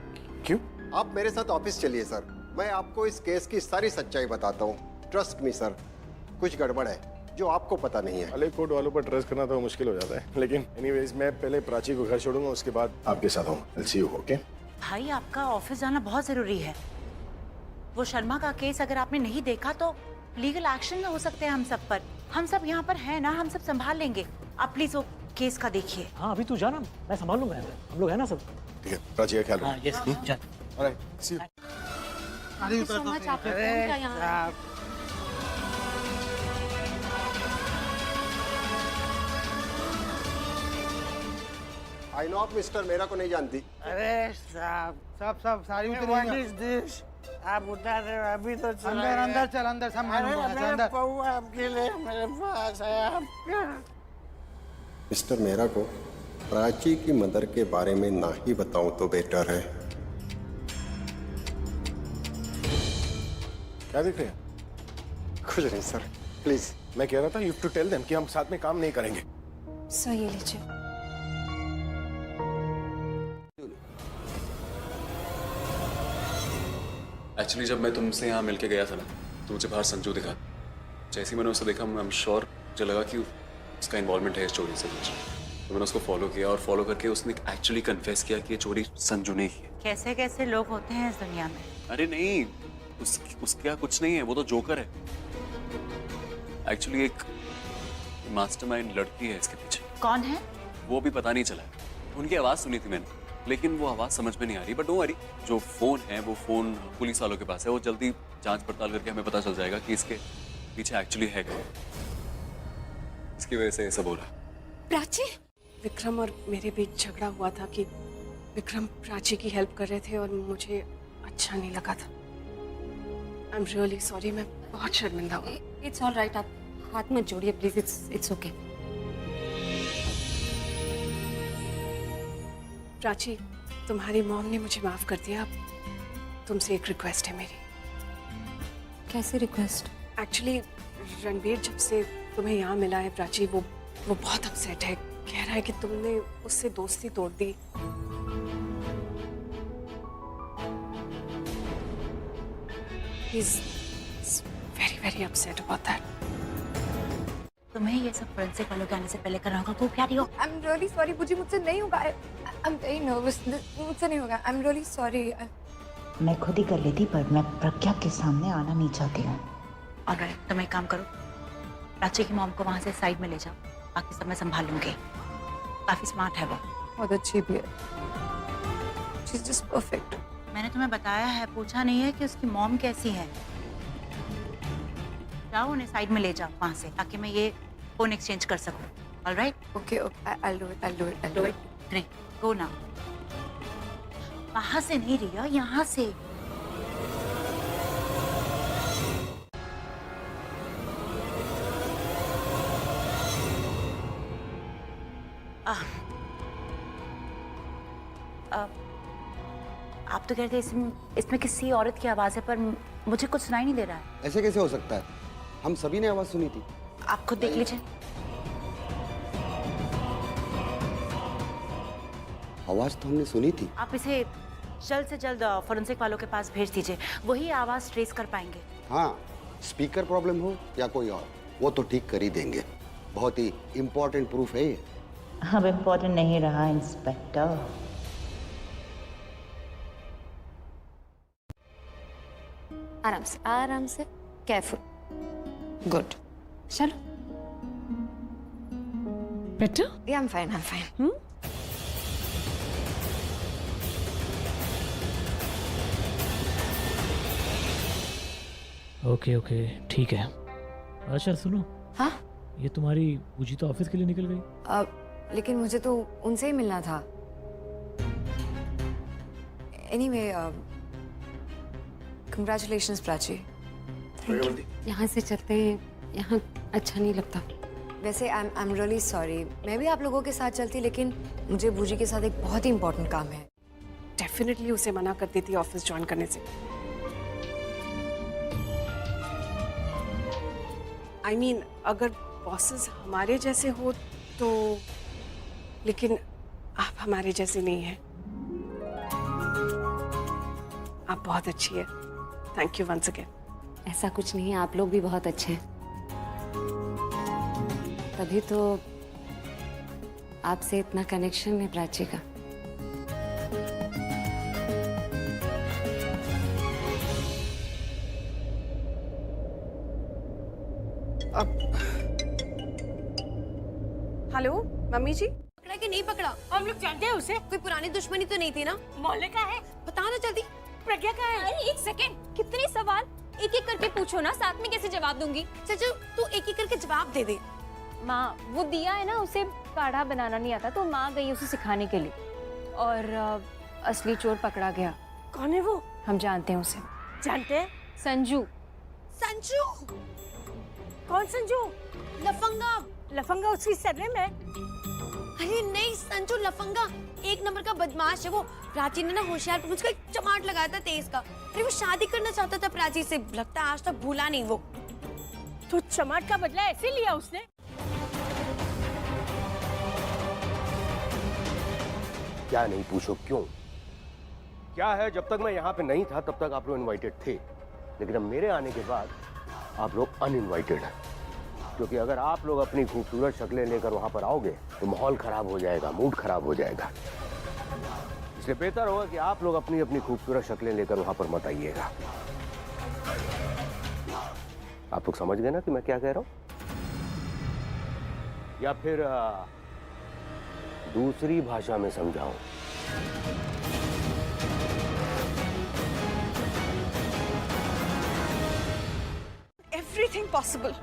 क्यों? आप मेरे साथ ऑफिस चलिए सर, मैं आपको इस केस की सारी सच्चाई बताता हूँ। ट्रस्ट मी सर, कुछ गड़बड़ है जो आपको पता नहीं है। अले कोर्ट वालों पर ट्रस्ट करना तो मुश्किल हो जाता है, लेकिन एनीवेज मैं पहले प्राची को घर छोड़ूंगा, उसके बाद आपके साथ हूँ। I'll see you, okay? भाई आपका ऑफिस जाना बहुत जरूरी है। वो शर्मा का केस अगर आपने नहीं देखा तो लीगल एक्शन में हो सकते हैं हम सब पर। हम सब यहाँ पर हैं ना, हम सब संभाल लेंगे। आप प्लीज वो केस का देखिए। हाँ अभी तू जाना, मैं संभाल लूंगा, हम लोग है ना सब। ठीक है, प्राची का ख्याल रखो। हाँ यस जा। Alright, see you. so much आपने फोन किया यहाँ। आई नो आप मिस्टर मेरा को नहीं जानती। अरे सब सारी उतरी। आप उतार रहे हो अभी तो अंदर चल, अंदर सब अंदर। आपके लिए मेरे पास है आपका। मिस्टर मेरा को प्राची की मदर के बारे में ना ही बताऊं तो बेटर है। क्या देख रहे हैं? कुछ नहीं सर, प्लीज। मैं कह रहा था you have to tell them कि हम साथ में काम नहीं करेंगे। सर ये लीजिए। एक्चुअली जब मैं तुमसे यहाँ मिलके गया था ना, तो मुझे बाहर संजू दिखा। जैसे ही मैंने उसे देखा, आई एम श्योर मुझे लगा कि उसका इन्वॉल्वमेंट है इस चोरी से कुछ। तो मैंने उसको फॉलो किया और फॉलो करके उसने एक्चुअली कन्फेस किया कि ये चोरी संजू ने की है। कैसे कैसे लोग होते हैं इस दुनिया में। अरे नहीं, उसका कुछ नहीं है, वो तो जोकर है। एक्चुअली एक मास्टरमाइंड लड़की है इसके पीछे। कौन है? वो भी पता नहीं चला। उनकी आवाज सुनी थी मैंने, लेकिन वो आवाज समझ में नहीं आ रही। बट डोंट वरी, जो फोन है वो फोन पुलिस वालों के पास है। वो जल्दी जांच पड़ताल करके हमें पता चल जाएगा कि इसके पीछे एक्चुअली है क्या। इसकी वजह से सब हो रहा है। प्राची, विक्रम और मेरे बीच झगड़ा हुआ था कि विक्रम प्राची की हेल्प कर रहे थे और मुझे अच्छा नहीं लगा था। आई एम रियली सॉरी, मैं बहुत शर्मिंदा हूँ। इट्स ऑल राइट, आप हाथ मत जोड़िए प्लीज। It's okay. प्राची, तुम्हारी मॉम ने मुझे माफ कर दिया। तुमसे एक रिक्वेस्ट है मेरी। कैसी रिक्वेस्ट? एक्चुअली रणबीर जब से तुम्हें यहाँ मिला है प्राची, वो बहुत अपसेट है। कह रहा है कि तुमने उससे दोस्ती तोड़ दी। He's very very upset about that. तुम्हें ये सब फोरेंसिक वालों के आने से पहले करना होगा। वो प्यारी हो। I'm really sorry पूजी, मुझसे नहीं होगा। I'm very nervous. मुझसे नहीं होगा। I'm really sorry. मैं खुद ही कर लेती, पर मैं प्रज्ञा के सामने आना नहीं चाहती हूँ। ऑलराइट, तुम एक काम करो, प्राची की मॉम को वहाँ से साइड में ले जाओ, बाकी सब मैं संभाल लूंगी। काफी स्मार्ट है वो। बहुत अच्छी भी है। She's just perfect. मैंने तुम्हें बताया है, पूछा नहीं है कि उसकी मॉम कैसी है। जाओ उन्हें साइड में ले जाओ वहाँ से, ताकि मैं ये फोन एक्सचेंज कर सकूँ। Alright? Okay, I'll do it. Great, go now. वहाँ से नहीं रिया, यहाँ से। आप तो कहते इसमें किसी औरत की आवाज है, पर मुझे कुछ सुनाई नहीं दे रहा है। ऐसे कैसे हो सकता है? हम सभी ने आवाज सुनी थी। आप खुद देख लीजिए। आवाज तो हमने सुनी थी। आप इसे जल्द से जल्द फोरेंसिक वालों के पास भेज दीजिए, वही आवाज ट्रेस कर पाएंगे। हाँ, स्पीकर प्रॉब्लम हो या कोई और, वो तो ठीक कर ही देंगे। बहुत ही इम्पोर्टेंट प्रूफ है ये। अब इम्पोर्टेंट नहीं रहा इंस्पेक्टर। आराम से केयरफुल। गुड, चलो। बेटा? Yeah, I'm fine. ओके ठीक है। अच्छा सुनो। हाँ? ये तुम्हारी पूजी तो ऑफिस के लिए निकल गई। लेकिन मुझे तो उनसे ही मिलना था। Anyway, congratulations Prachi. यहाँ से चलते हैं, यहाँ अच्छा नहीं लगता। वैसे आई एम रियली सॉरी, मैं भी आप लोगों के साथ चलती, लेकिन मुझे बूजी के साथ एक बहुत ही इम्पोर्टेंट काम है। डेफिनेटली उसे मना कर देती ऑफिस ज्वाइन करने से। I mean, अगर बॉसेस हमारे जैसे हो तो, लेकिन आप हमारे जैसे नहीं हैं। आप बहुत अच्छी है। Thank you once again. ऐसा कुछ नहीं है, आप लोग भी बहुत अच्छे हैं। तभी तो आपसे इतना कनेक्शन है प्राची का। हेलो मम्मी जी। पकड़ा कि नहीं पकड़ा? हम लोग जानते हैं उसे। कोई पुरानी दुश्मनी तो नहीं थी ना? मोहल्ले का है। बता ना जल्दी। प्रज्ञा का है। अरे एक सेकेंड, कितने सवाल एक एक करके पूछो ना, साथ में कैसे जवाब दूंगी? चाचू तू एक एक करके जवाब दे दे। माँ, वो दिया है ना, उसे काढ़ा बनाना नहीं आता, तो माँ गई उसे सिखाने के लिए, और असली चोर पकड़ा गया। कौन है वो? हम जानते हैं उसे। जानते हैं? संजू। संजू? कौन संजू? लफंगा। लफंगा उसकी सरनेम है? अरे नहीं, संजू लफंगा एक नंबर का बदमाश है वो। प्राची ने ना होशियारपुर उसका एक चमाट लगाया था तेज का। अरे वो शादी करना चाहता था प्राची से, लगता है आज तक भूला नहीं वो। तो चमाट का बदला ऐसे लिया उसने? क्या नहीं पूछो क्यों? क्या है, जब तक मैं यहाँ पे नहीं था तब तक आप लोग इनवाइटेड थे, लेकिन अब मेरे आने के बाद आप लोग अनइनवाइटेड हैं। क्योंकि अगर आप लोग अपनी खूबसूरत शक्लें लेकर वहां पर आओगे तो माहौल खराब हो जाएगा, मूड खराब हो जाएगा। इसलिए बेहतर होगा कि आप लोग अपनी अपनी खूबसूरत शक्लें लेकर वहां पर मत आइएगा। आप लोग समझ गए ना कि मैं क्या कह रहा हूं? या फिर दूसरी भाषा में समझाऊं? Everything possible.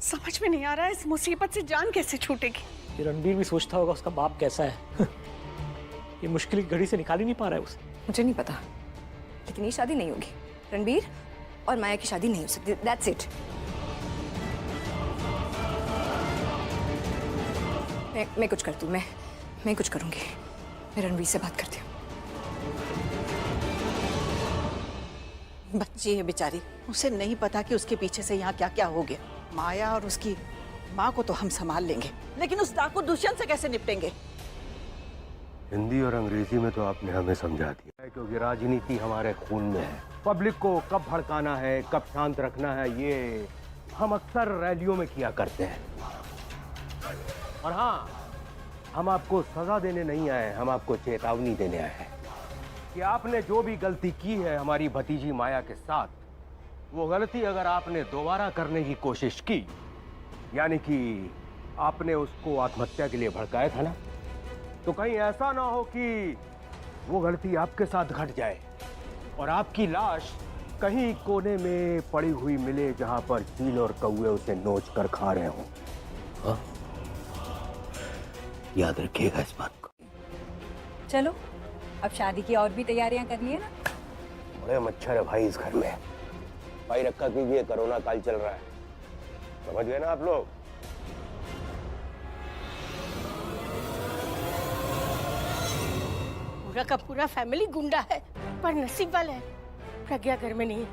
समझ में नहीं आ रहा है इस मुसीबत से जान कैसे छूटेगी। ये रणबीर भी सोचता होगा उसका बाप कैसा है। ये मुश्किल की घड़ी से निकाल ही नहीं पा रहा है उसे। मुझे नहीं पता, लेकिन ये शादी नहीं होगी। रणबीर और माया की शादी नहीं हो सकती। That's it. मैं कुछ करती हूँ। मैं मैं कुछ करूंगी। मैं रणवीर से बात करती हूँ। बच्ची है बेचारी, उसे नहीं पता कि उसके पीछे से यहाँ क्या क्या हो गया। माया और उसकी माँ को तो हम संभाल लेंगे, लेकिन उस डाकू दुष्यंत से कैसे निपटेंगे? हिंदी और अंग्रेजी में तो आपने हमें समझा दिया है, क्योंकि राजनीति हमारे खून में है। पब्लिक को कब भड़काना है, कब शांत रखना है, ये हम अक्सर रैलियों में किया करते हैं। और हाँ, हम आपको सजा देने नहीं आए, हम आपको चेतावनी देने आए हैं कि आपने जो भी गलती की है हमारी भतीजी माया के साथ, वो गलती अगर आपने दोबारा करने की कोशिश की, यानी कि आपने उसको आत्महत्या के लिए भड़काया था ना, तो कहीं ऐसा ना हो कि वो गलती आपके साथ घट जाए और आपकी लाश कहीं कोने में पड़ी हुई मिले जहां पर चील और कौवे उसे नोच कर खा रहे हों। याद रखिएगा इस बात को। चलो अब शादी की और भी तैयारियां करनी है ना। बड़े मच्छर है भाई इस घर में, भाई रखा कीजिए, कोरोना काल चल रहा है, समझ गए ना आप लोग। पूरा का पूरा फैमिली गुंडा है, पर नसीब वाला है प्रज्ञा घर में नहीं।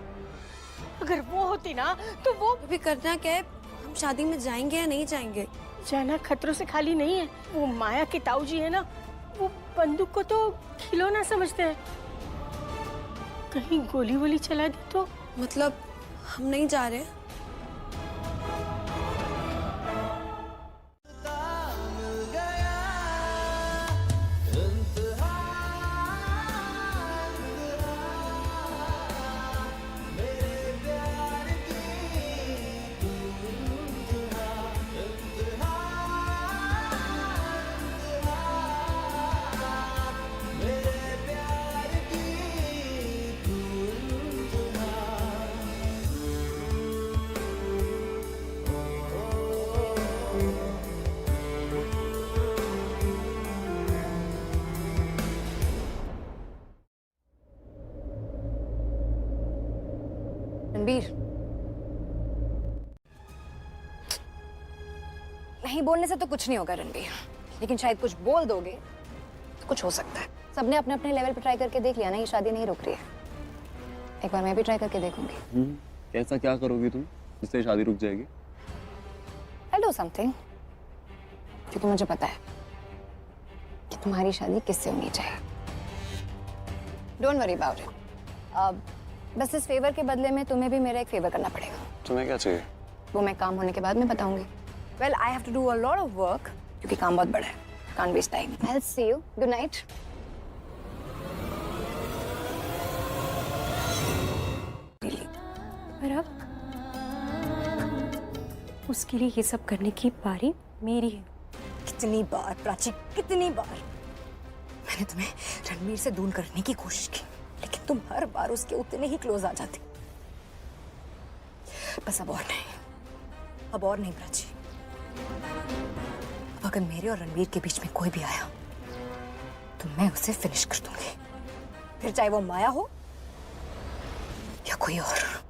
अगर वो होती ना तो वो अभी करना क्या है? हम शादी में जाएंगे या नहीं जाएंगे? जाना खतरों से खाली नहीं है। वो माया के ताऊ जी है ना, वो बंदूक को तो खिलौना समझते हैं। कहीं गोली वोली चला दी तो? मतलब हम नहीं जा रहे? रणबीर, नहीं बोलने से तो कुछ नहीं होगा रणबीर, लेकिन शायद कुछ बोल दोगे तो कुछ हो सकता है। सबने अपने अपने लेवल पे ट्राई करके देख लिया ना, ये शादी नहीं रुक रही है। एक बार मैं भी ट्राई करके देखूंगी। कैसा क्या करोगी तुम जिससे शादी रुक जाएगी? I'll do something, क्योंकि मुझे पता है कि तुम्हारी शादी किससे होनी चाहिए। Don't worry about it. अब बस इस फेवर के बदले में तुम्हें भी मेरा एक फेवर करना पड़ेगा। तुम्हें क्या चाहिए? वो मैं काम होने के बाद में बताऊंगी। Well, I have to do a lot of work, क्योंकि काम बहुत बड़ा है। Can't waste time. I'll see you. Good night. पर अब उसके लिए ये सब करने की बारी मेरी है। कितनी बार प्राची, कितनी बार मैंने तुम्हें रणवीर से दूर करने की कोशिश की, लेकिन तुम हर बार उसके उतने ही क्लोज आ जाती। बस अब और नहीं प्राची। अब अगर मेरे और रणवीर के बीच में कोई भी आया तो मैं उसे फिनिश कर दूंगी, फिर चाहे वो माया हो या कोई और।